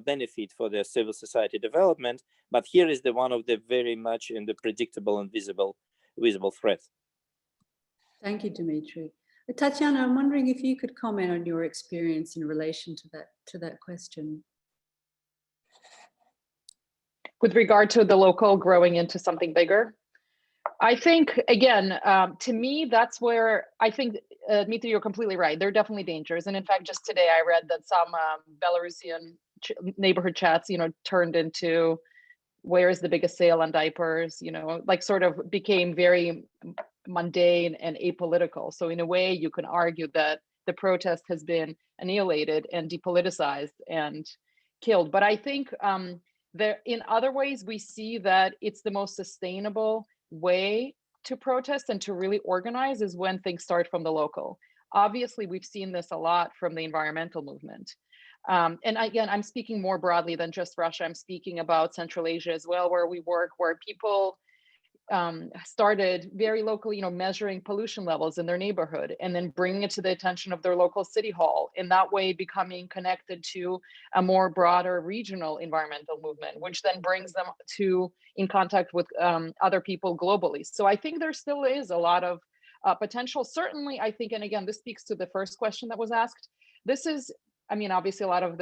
benefit for the civil society development, but here is the one of the very much in the predictable and visible threat. Thank you, Dmitry. Tatiana, I'm wondering if you could comment on your experience in relation to that question. With regard to the local growing into something bigger, I think, again, to me, that's where I think, Dmitry, you're completely right. There are definitely dangers. And in fact, just today I read that some Belarusian neighborhood chats, turned into where is the biggest sale on diapers, like sort of became very mundane and apolitical. So in a way, you can argue that the protest has been annihilated and depoliticized and killed. But I think there, in other ways, we see that it's the most sustainable way to protest and to really organize is when things start from the local. Obviously, we've seen this a lot from the environmental movement. And again, I'm speaking more broadly than just Russia. I'm speaking about Central Asia as well, where we work, where people started very locally, measuring pollution levels in their neighborhood and then bringing it to the attention of their local city hall. In that way, becoming connected to a more broader regional environmental movement, which then brings them in contact with other people globally. So I think there still is a lot of potential. Certainly, I think, and again, this speaks to the first question that was asked. This is, I mean, obviously, a lot of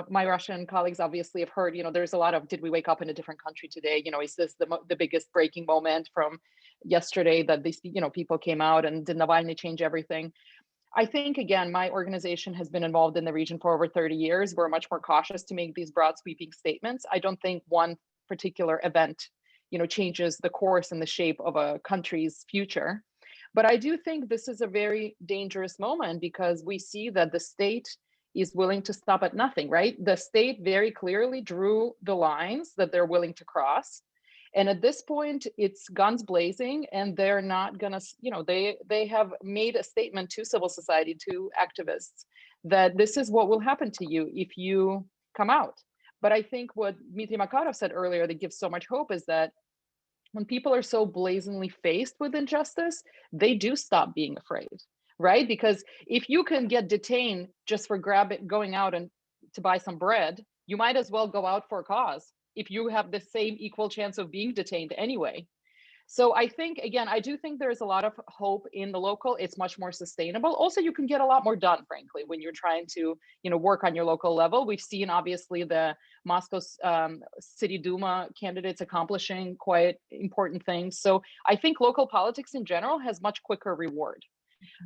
my Russian colleagues obviously have heard, there's a lot of, did we wake up in a different country today? Is this the biggest breaking moment from yesterday that these, people came out and did Navalny change everything? I think, again, my organization has been involved in the region for over 30 years. We're much more cautious to make these broad sweeping statements. I don't think one particular event, changes the course and the shape of a country's future. But I do think this is a very dangerous moment because we see that the state is willing to stop at nothing, right? The state very clearly drew the lines that they're willing to cross. And at this point, it's guns blazing, and they're not gonna, they have made a statement to civil society, to activists, that this is what will happen to you if you come out. But I think what Dmitry Makarov said earlier that gives so much hope is that when people are so blazingly faced with injustice, they do stop being afraid. Right? Because if you can get detained just for going out and to buy some bread, you might as well go out for a cause if you have the same equal chance of being detained anyway. So I think, again, I do think there's a lot of hope in the local. It's much more sustainable. Also, you can get a lot more done, frankly, when you're trying to, work on your local level. We've seen, obviously, the Moscow City Duma candidates accomplishing quite important things. So I think local politics in general has much quicker reward.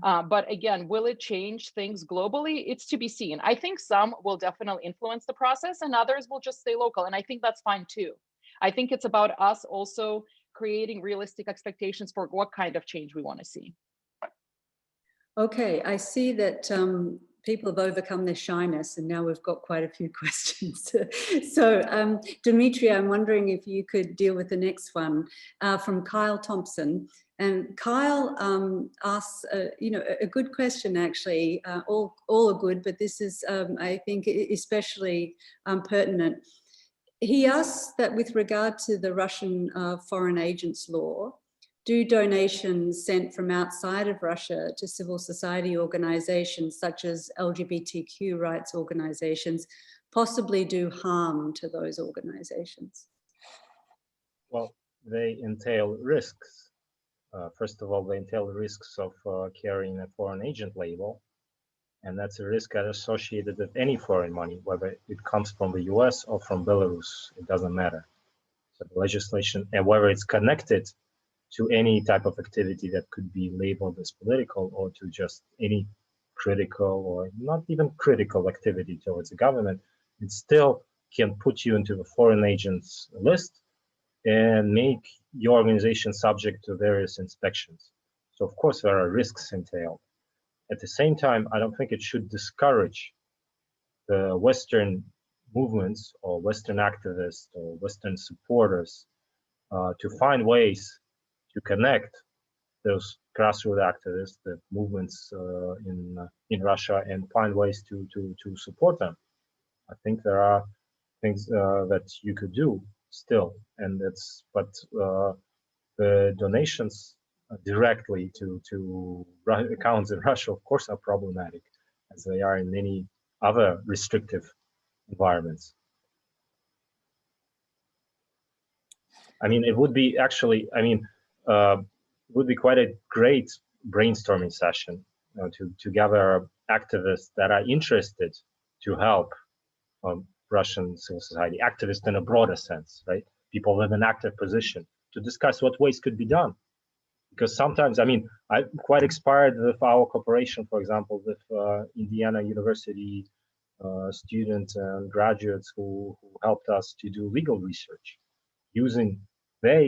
But again, will it change things globally? It's to be seen. I think some will definitely influence the process and others will just stay local. And I think that's fine too. I think it's about us also creating realistic expectations for what kind of change we want to see. Okay, I see that people have overcome their shyness and now we've got quite a few questions. So Dimitri, I'm wondering if you could deal with the next one from Kyle Thompson. And Kyle asks, a good question actually, all are good, but this is, I think, especially pertinent. He asks that with regard to the Russian foreign agents law, do donations sent from outside of Russia to civil society organizations such as LGBTQ rights organizations possibly do harm to those organizations? Well, they entail risks. First of all, they entail risks of carrying a foreign agent label. And that's a risk associated with any foreign money, whether it comes from the US or from Belarus, it doesn't matter. So the legislation, and whether it's connected to any type of activity that could be labeled as political or to just any critical or not even critical activity towards the government, it still can put you into the foreign agents list and make your organization subject to various inspections. So of course there are risks entailed. At the same time, I don't think it should discourage the Western movements or Western activists or Western supporters to find ways to connect those grassroots activists, the movements in Russia, and find ways to support them. I think there are things that you could do still, and the donations directly to accounts in Russia, of course, are problematic, as they are in many other restrictive environments. I mean, it would be actually, it would be quite a great brainstorming session to gather activists that are interested to help Russian civil society, activists in a broader sense, right? People with an active position, to discuss what ways could be done. Because sometimes, I'm quite inspired with our cooperation, for example, with Indiana University students and graduates who helped us to do legal research, using their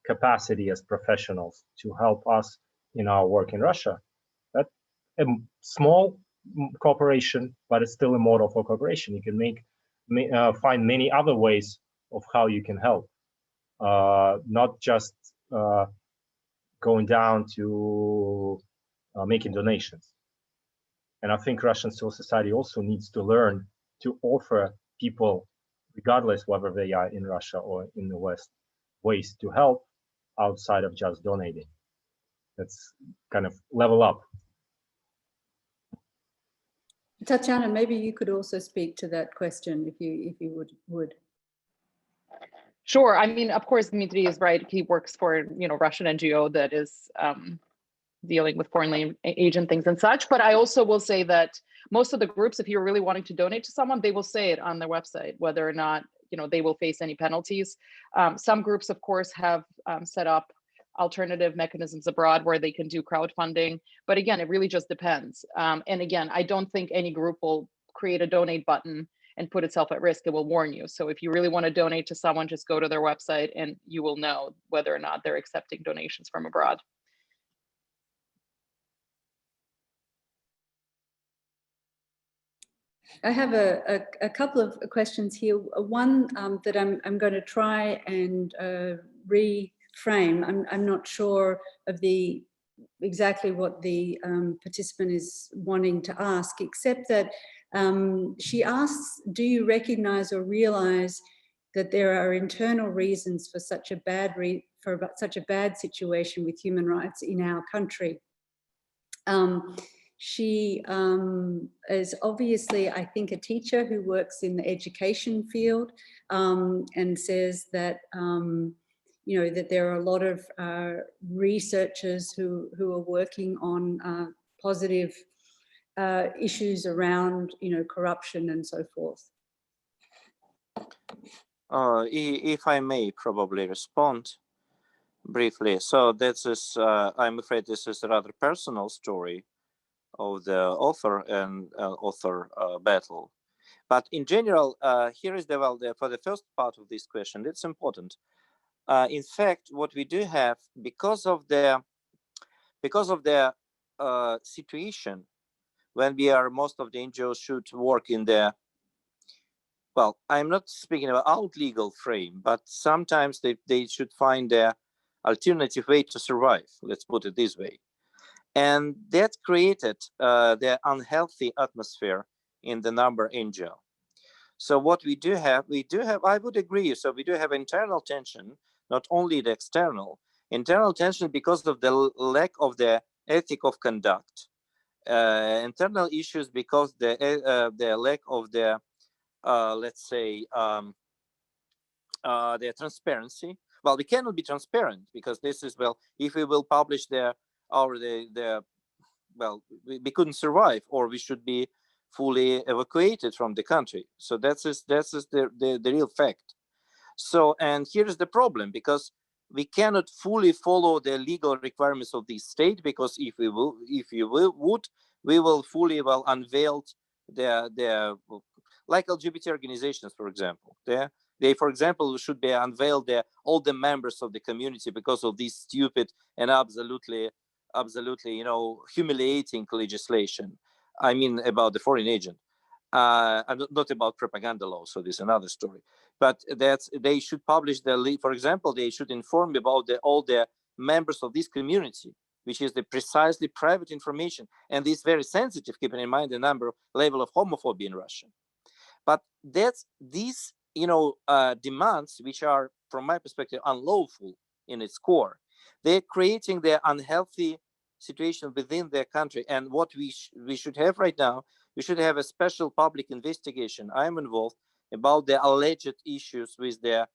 capacity as professionals to help us in our work in Russia. That's a small cooperation, but it's still a model for cooperation. You can find many other ways of how you can help, not just going down to making donations. And I think Russian civil society also needs to learn to offer people, regardless whether they are in Russia or in the West, ways to help outside of just donating. That's kind of level up. Tatiana, maybe you could also speak to that question if you would. Sure. I mean, of course, Dmitry is right. He works for, Russian NGO that is dealing with foreign agent things and such. But I also will say that most of the groups, if you're really wanting to donate to someone, they will say it on their website, whether or not, they will face any penalties. Some groups, of course, have set up alternative mechanisms abroad where they can do crowdfunding. But again, it really just depends. And again, I don't think any group will create a donate button and put itself at risk. It will warn you. So if you really want to donate to someone, just go to their website and you will know whether or not they're accepting donations from abroad. I have a couple of questions here. One that I'm going to try and reframe. I'm not sure of exactly what the participant is wanting to ask, except that she asks, do you recognize or realize that there are internal reasons for such a bad situation with human rights in our country? She is obviously, I think, a teacher who works in the education field, and says that, you know, that there are a lot of researchers who are working on positive issues around, you know, corruption and so forth. If I may probably respond briefly. So this is, I'm afraid this is a rather personal story of the author and author battle. But in general, here is for the first part of this question, it's important. In fact, what we do have, because of the situation when most of the NGOs should work in the, well, I'm not speaking about out legal frame, but sometimes they should find an alternative way to survive, let's put it this way. And that created the unhealthy atmosphere in the number NGO. So what we do have, I would agree, so we do have internal tension, not only the external. Internal tension because of the lack of the ethic of conduct. Internal issues because the lack of the, let's say, the transparency. Well, we cannot be transparent because this is, well, if we will publish well, we couldn't survive, or we should be fully evacuated from the country. So that's the real fact. So, and here's the problem, because we cannot fully follow the legal requirements of the state, because if we would, we will fully unveil the like LGBT organizations, for example. They, for example, should be unveiled all the members of the community because of this stupid and absolutely, you know, humiliating legislation. I mean, about the foreign agent. Not about propaganda law, so this is another story. But they should publish for example, they should inform about all the members of this community, which is the precisely private information, and this very sensitive, keeping in mind the level of homophobia in Russia. But these, you know, demands, which are, from my perspective, unlawful in its core, they're creating the unhealthy situation within their country. And what we should have right now, we should have a special public investigation. I'm involved about the alleged issues with the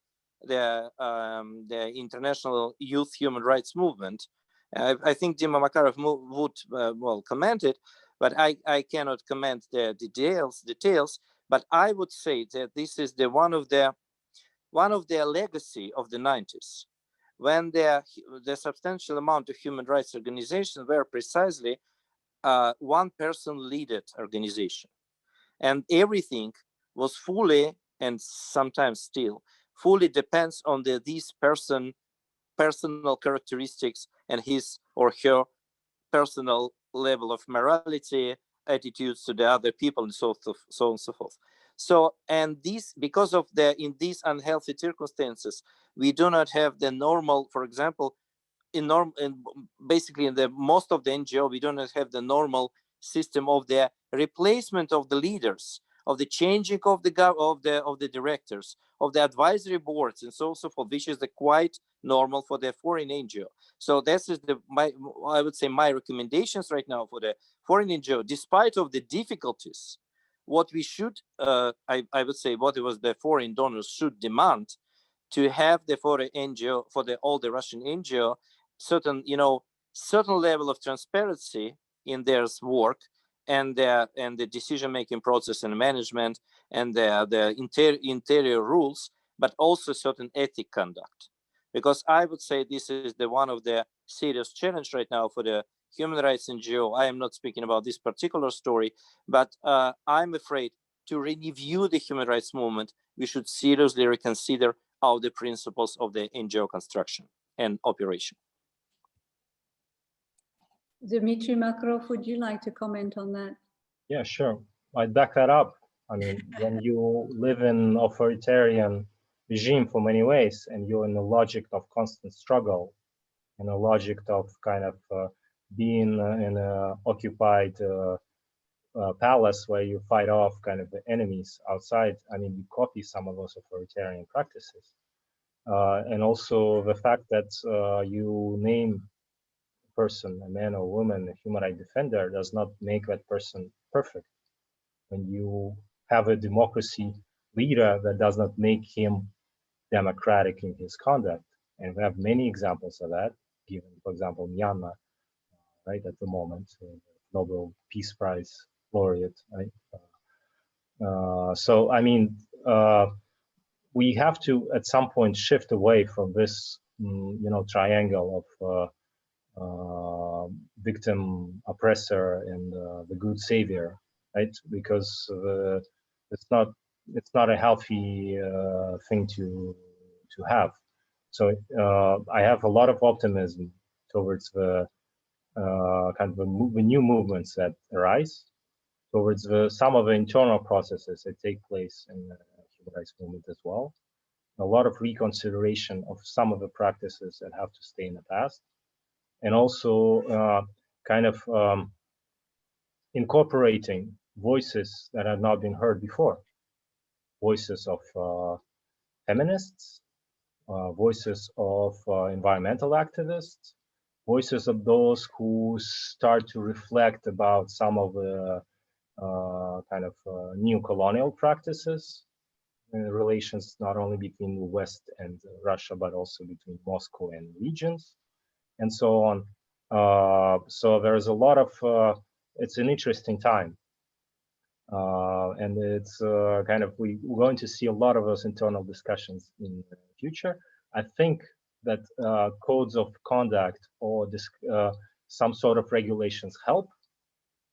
international youth human rights movement. I think Dima Makarov would well comment it, but I cannot comment the details. But I would say that this is one of their legacy of the 90s, when the substantial amount of human rights organizations were precisely one person leaded organization, and everything was fully, and sometimes still fully, depends on these personal characteristics and his or her personal level of morality, attitudes to the other people, and so on and so forth. So, and this, because of in these unhealthy circumstances, we do not have the normal, for example, basically in the most of the NGO, we do not have the normal system of the replacement of the leaders, of the changing of the directors, of the advisory boards, and so on so forth, which is quite normal for the foreign NGO. So this is I would say my recommendations right now for the foreign NGO, despite of the difficulties. What we should, I would say, what it was the foreign donors should demand, to have the foreign NGO, for all the Russian NGO, certain level of transparency in their work, and the decision-making process and management, and the interior rules, but also certain ethic conduct. Because I would say this is one of the serious challenge right now for the human rights NGO. I am not speaking about this particular story, but I'm afraid to review the human rights movement, we should seriously reconsider all the principles of the NGO construction and operation. Dmitry Makarov, would you like to comment on that? Yeah, sure. I'd back that up. I mean, when you live in authoritarian regime for many ways, and you're in the logic of constant struggle, in a logic of kind of being in a occupied palace where you fight off kind of the enemies outside. I mean, you copy some of those authoritarian practices. And also the fact that you name person, a man or woman, a human rights defender, does not make that person perfect. When you have a democracy leader, that does not make him democratic in his conduct. And we have many examples of that, given, for example, Myanmar, right, at the moment, Nobel Peace Prize laureate, right? So, I mean, we have to, at some point, shift away from this, triangle of victim, oppressor, and the good savior, right? Because it's not a healthy thing to have. So I have a lot of optimism towards the kind of the new movements that arise, towards some of the internal processes that take place in the human rights movement as well. A lot of reconsideration of some of the practices that have to stay in the past, and also kind of incorporating voices that have not been heard before, voices of feminists, voices of environmental activists, voices of those who start to reflect about some of the kind of new colonial practices in relations not only between the West and Russia, but also between Moscow and regions, and so on. So there's a lot of, it's an interesting time. And it's kind of, we're going to see a lot of those internal discussions in the future. I think that codes of conduct or some sort of regulations help,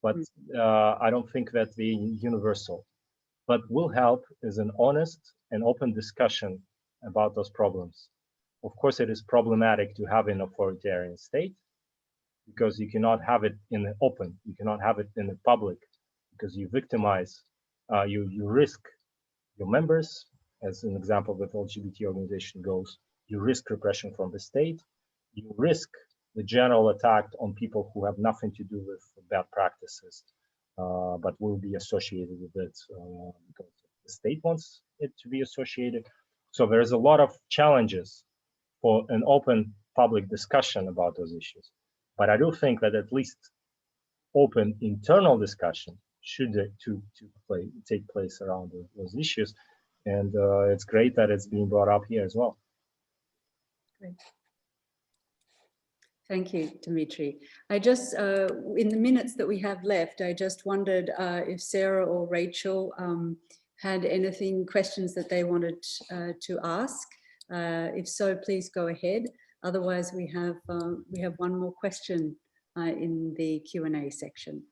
but I don't think that they're universal. But will help is an honest and open discussion about those problems. Of course, it is problematic to have an authoritarian state, because you cannot have it in the open, you cannot have it in the public, because you victimize, you risk your members, as an example with LGBT organization goes, you risk repression from the state, you risk the general attack on people who have nothing to do with bad practices, but will be associated with it because the state wants it to be associated. So there's a lot of challenges for an open public discussion about those issues. But I do think that at least open internal discussion should take place around those issues. And it's great that it's being brought up here as well. Great. Thank you, Dmitry. I just, in the minutes that we have left, I just wondered if Sarah or Rachel had anything, questions that they wanted to ask. If so, please go ahead. Otherwise, we have one more question in the Q&A section.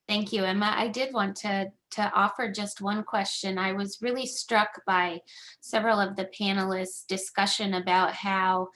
Thank you, Emma. I did want to offer just one question. I was really struck by several of the panelists' discussion about how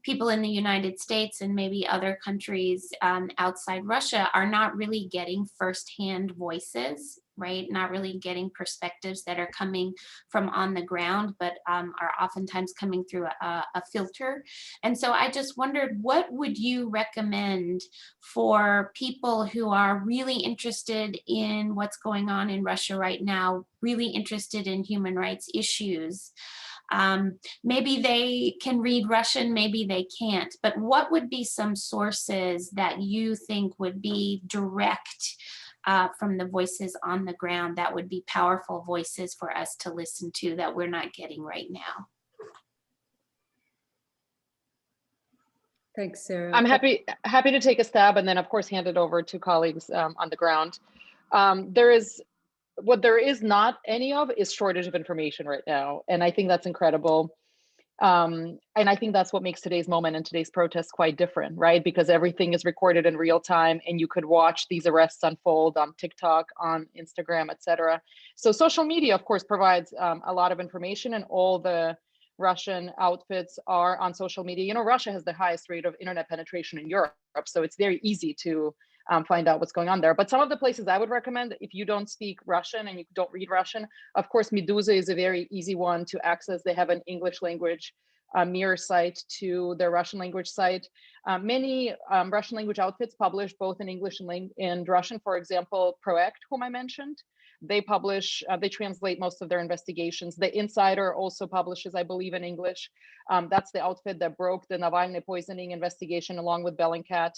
people in the United States and maybe other countries outside Russia are not really getting firsthand voices, right? Not really getting perspectives that are coming from on the ground, but are oftentimes coming through a filter. And so I just wondered, what would you recommend for people who are really interested in what's going on in Russia right now, really interested in human rights issues? Maybe they can read Russian, maybe they can't, but what would be some sources that you think would be direct from the voices on the ground that would be powerful voices for us to listen to that we're not getting right now? Thanks, Sarah. I'm happy to take a stab, and then of course hand it over to colleagues on the ground. What there is not any of is shortage of information right now. And I think that's incredible. And I think that's what makes today's moment and today's protest quite different, right? Because everything is recorded in real time and you could watch these arrests unfold on TikTok, on Instagram, etc. So social media, of course, provides a lot of information, and all the Russian outfits are on social media. You know, Russia has the highest rate of internet penetration in Europe, so it's very easy to find out what's going on there. But some of the places I would recommend, if you don't speak Russian and you don't read Russian, of course, Meduza is a very easy one to access. They have an English language mirror site to their Russian language site. Many Russian language outfits publish both in English and Russian. For example, Proact, whom I mentioned, They publish, they translate most of their investigations. The Insider also publishes, I believe, in English. That's the outfit that broke the Navalny poisoning investigation along with Bellingcat.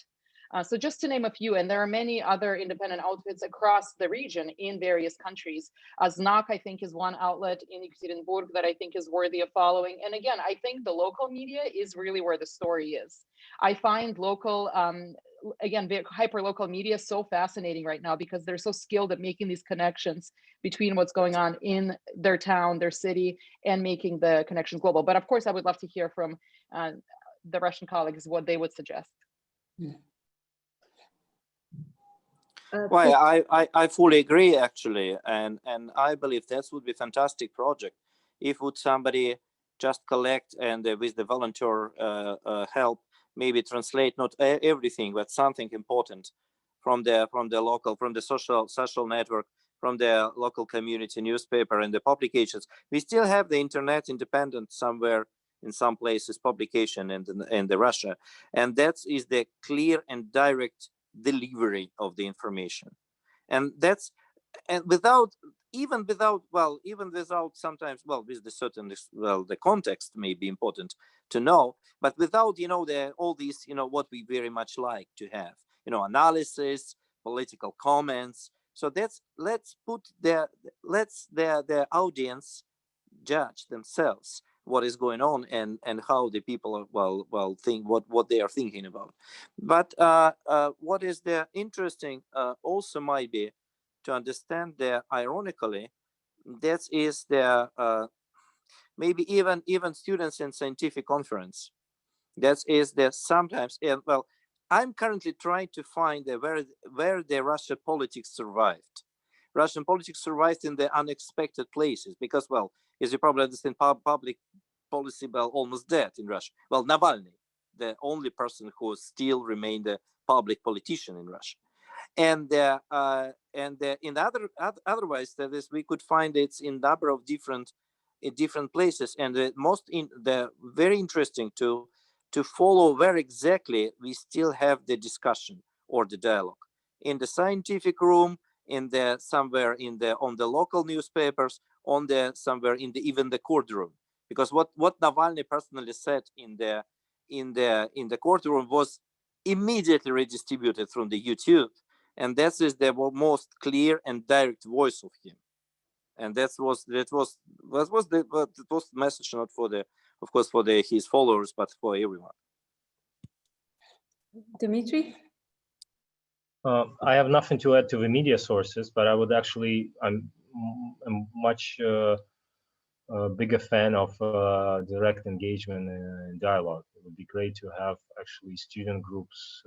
So just to name a few, and there are many other independent outfits across the region in various countries. Znak, I think, is one outlet in Ekaterinburg that I think is worthy of following. And again, I think the local media is really where the story is. I find local, again, hyper-local media so fascinating right now because they're so skilled at making these connections between what's going on in their town, their city, and making the connections global. But of course, I would love to hear from the Russian colleagues what they would suggest. Well, I fully agree, actually, and I believe that would be a fantastic project if would somebody just collect and with the volunteer help maybe translate not everything but something important from the local, from the social network, from the local community newspaper and the publications. We still have the internet independent somewhere in some places publication in the Russia, and that is the clear and direct delivery of the information, and that's, and without sometimes, well, with the certain, well, the context may be important to know, but without all these what we very much like to have, analysis, political comments. So let's put the audience judge themselves what is going on and how the people are, think what they are thinking about. But what is the interesting also might be to understand that ironically that is the maybe even students in scientific conference, that is the sometimes, well, I'm currently trying to find where the Russian politics survived. Russian politics survived in the unexpected places because, well, as you probably understand, public policy, well, almost dead in Russia. Well, Navalny, the only person who still remained a public politician in Russia, and in otherwise that is we could find it in number of different places, and the very interesting to follow where exactly we still have the discussion or the dialogue in the scientific room, in the somewhere in the on the local newspapers, on the somewhere in the even the courtroom, because what Navalny personally said in the courtroom was immediately redistributed from the YouTube, and that is the most clear and direct voice of him, and that was the message, not for the, of course, for his followers, but for everyone. Dmitry? I have nothing to add to the media sources, but I would actually, I'm much bigger fan of direct engagement and dialogue. It would be great to have actually student groups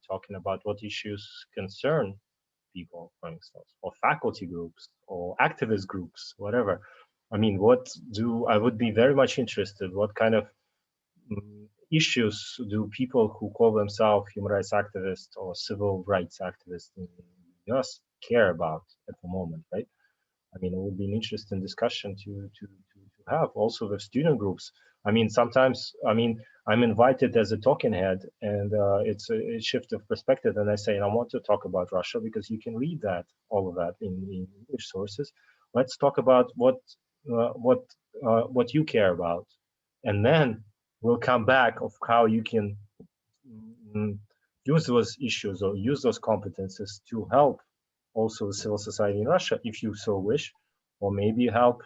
talking about what issues concern people, for instance, or faculty groups or activist groups, whatever. I mean, I would be very much interested, what kind of issues do people who call themselves human rights activists or civil rights activists in the US care about at the moment, right? I mean, it would be an interesting discussion to have also with student groups. I mean, sometimes, I mean, I'm invited as a talking head, and it's a shift of perspective, and I say, I want to talk about Russia because you can read that, all of that in English sources. Let's talk about what you care about, and then we'll come back of how you can use those issues or use those competences to help also civil society in Russia, if you so wish, or maybe help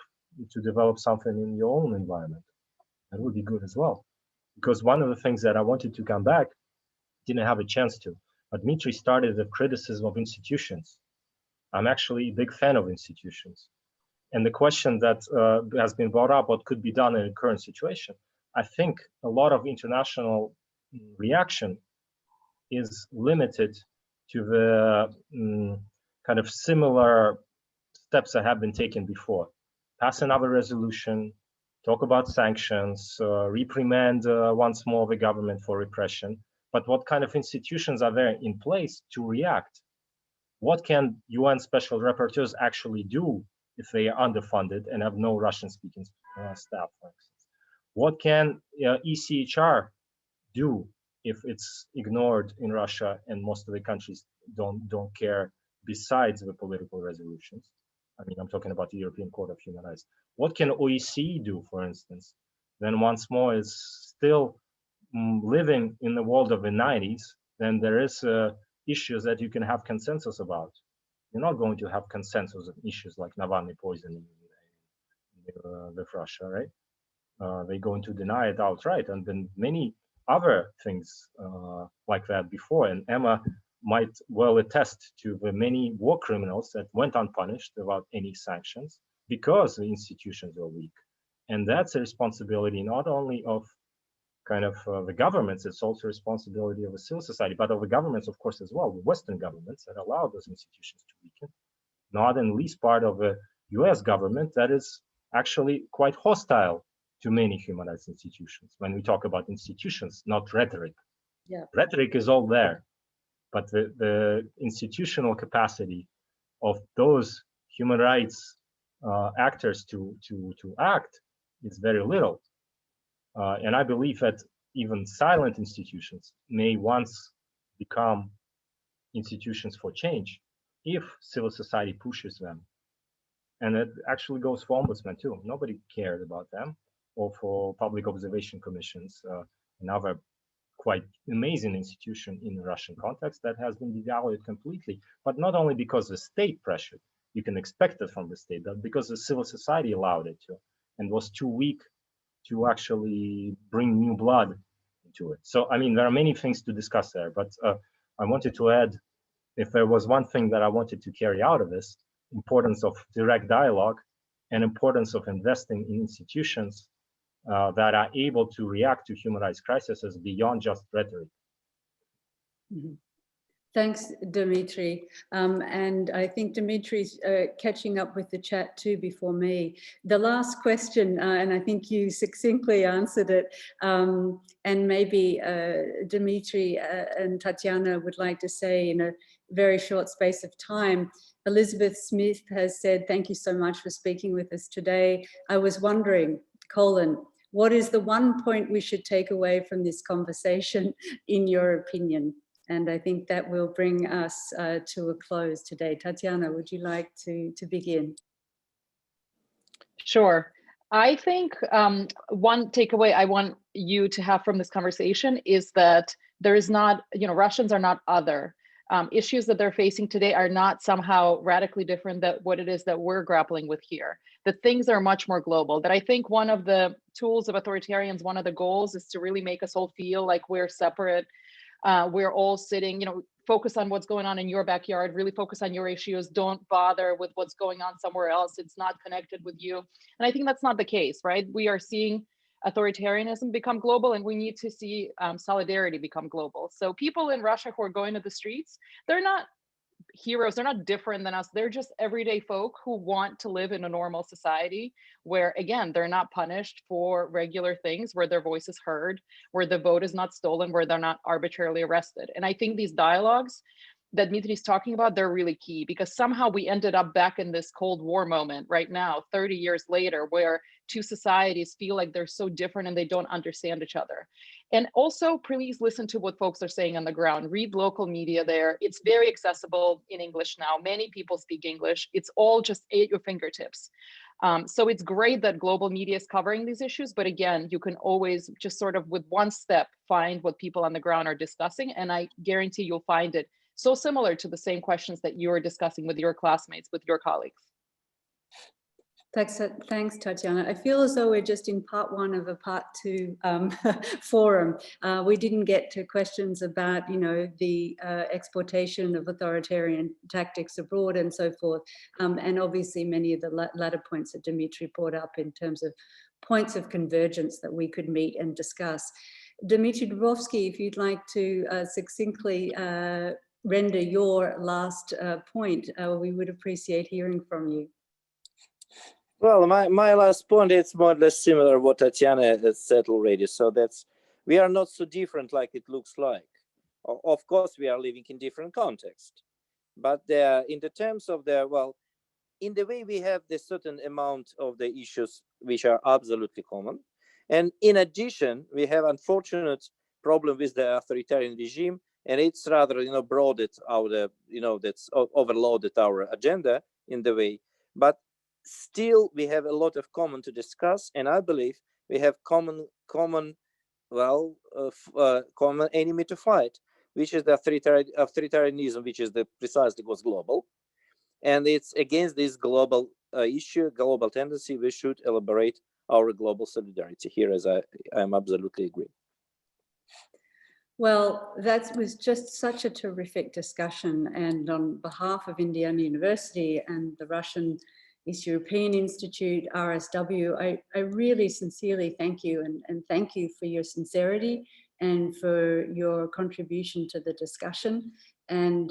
to develop something in your own environment. That would be good as well. Because one of the things that I wanted to come back, didn't have a chance to, but Dmitry started the criticism of institutions. I'm actually a big fan of institutions. And the question that has been brought up, what could be done in the current situation, I think a lot of international reaction is limited to the kind of similar steps that have been taken before. Pass another resolution, talk about sanctions, reprimand once more the government for repression. But what kind of institutions are there in place to react? What can UN special rapporteurs actually do if they are underfunded and have no Russian-speaking staff, for instance? What can ECHR do if it's ignored in Russia and most of the countries don't care besides the political resolutions? I mean, I'm talking about the European Court of Human Rights. What can OEC do, for instance? Then once more is still living in the world of the 90s, then there is issues that you can have consensus about. You're not going to have consensus on issues like Navalny poisoning with Russia, right? They're going to deny it outright, and then many other things like that before. And Emma might well attest to the many war criminals that went unpunished without any sanctions because the institutions were weak. And that's a responsibility not only of kind of the governments, it's also a responsibility of the civil society, but of the governments, of course, as well, the Western governments that allow those institutions to weaken, not in least part of the US government that is actually quite hostile to many human rights institutions. When we talk about institutions, not rhetoric. Yeah. Rhetoric is all there, but the institutional capacity of those human rights actors to act is very little. And I believe that even silent institutions may once become institutions for change if civil society pushes them. And it actually goes for ombudsmen too. Nobody cared about them, or for public observation commissions, another quite amazing institution in the Russian context that has been devalued completely, but not only because the state pressured, you can expect it from the state, but because the civil society allowed it to, and was too weak to actually bring new blood into it. So, I mean, there are many things to discuss there, but I wanted to add, if there was one thing that I wanted to carry out of this, importance of direct dialogue and importance of investing in institutions that are able to react to human rights crises beyond just rhetoric. Mm-hmm. Thanks, Dimitri. And I think Dimitri's catching up with the chat too before me. The last question, and I think you succinctly answered it, and maybe Dimitri and Tatiana would like to say in a very short space of time. Elizabeth Smith has said, thank you so much for speaking with us today. I was wondering, what is the one point we should take away from this conversation, in your opinion? And I think that will bring us to a close today. Tatiana, would you like to begin? Sure. I think one takeaway I want you to have from this conversation is that there is not, Russians are not other. Issues that they're facing today are not somehow radically different than what it is that we're grappling with here. That things are much more global. That I think one of the tools of authoritarians, one of the goals is to really make us all feel like we're separate. We're all sitting, focus on what's going on in your backyard, really focus on your issues. Don't bother with what's going on somewhere else. It's not connected with you. And I think that's not the case, right? We are seeing authoritarianism become global, and we need to see solidarity become global. So people in Russia who are going to the streets, they're not heroes, they're not different than us. They're just everyday folk who want to live in a normal society where, again, they're not punished for regular things, where their voice is heard, where the vote is not stolen, where they're not arbitrarily arrested. And I think these dialogues that Dmitri's talking about, they're really key, because somehow we ended up back in this Cold War moment right now, 30 years later, where two societies feel like they're so different and they don't understand each other. And also, please listen to what folks are saying on the ground. Read local media there. It's very accessible in English now. Many people speak English. It's all just at your fingertips. So it's great that global media is covering these issues, but again, you can always just sort of with one step find what people on the ground are discussing, and I guarantee you'll find it so similar to the same questions that you are discussing with your classmates, with your colleagues. Thanks, Tatiana. I feel as though we're just in part one of a part two forum. We didn't get to questions about, the exportation of authoritarian tactics abroad and so forth. And obviously many of the latter points that Dimitri brought up in terms of points of convergence that we could meet and discuss. Dimitri Dubrovsky, if you'd like to succinctly render your last point, we would appreciate hearing from you. Well, my last point is more or less similar to what Tatiana has said already. So that's, we are not so different like it looks like. Of course, we are living in different contexts, but in the terms of in the way we have the certain amount of the issues which are absolutely common. And in addition, we have unfortunate problem with the authoritarian regime, and it's rather, broadened our, that's overloaded our agenda in the way. but still we have a lot of common to discuss, and I believe we have common enemy to fight, which is the authoritarianism, which is precisely what's global, and it's against this global global tendency. We should elaborate our global solidarity here, as I'm absolutely agree. Well, that was just such a terrific discussion, and on behalf of Indiana University and the Russian East European Institute, RSW, I really sincerely thank you, and thank you for your sincerity and for your contribution to the discussion, and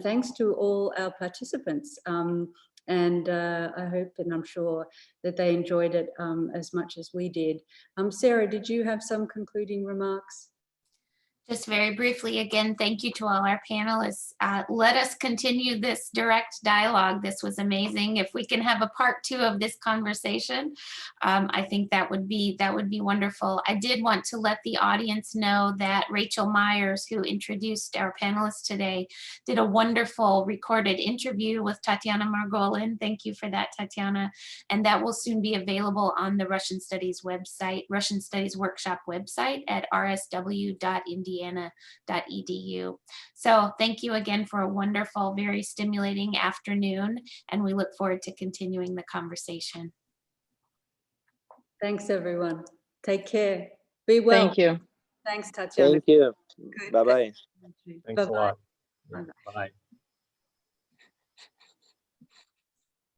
thanks to all our participants. I hope and I'm sure that they enjoyed it as much as we did. Sarah, did you have some concluding remarks? Just very briefly, again, thank you to all our panelists. Let us continue this direct dialogue. This was amazing. If we can have a part 2 of this conversation, I think that would be wonderful. I did want to let the audience know that Rachel Myers, who introduced our panelists today, did a wonderful recorded interview with Tatiana Margolin. Thank you for that, Tatiana. And that will soon be available on the Russian Studies website, Russian Studies Workshop website at rsw.indiana.edu. So thank you again for a wonderful, very stimulating afternoon, and we look forward to continuing the conversation. Thanks, everyone. Take care. Be well. Thank you. Thanks, Tatiana. Thank you. Good. Bye-bye. Thanks a lot. Bye-bye. Bye.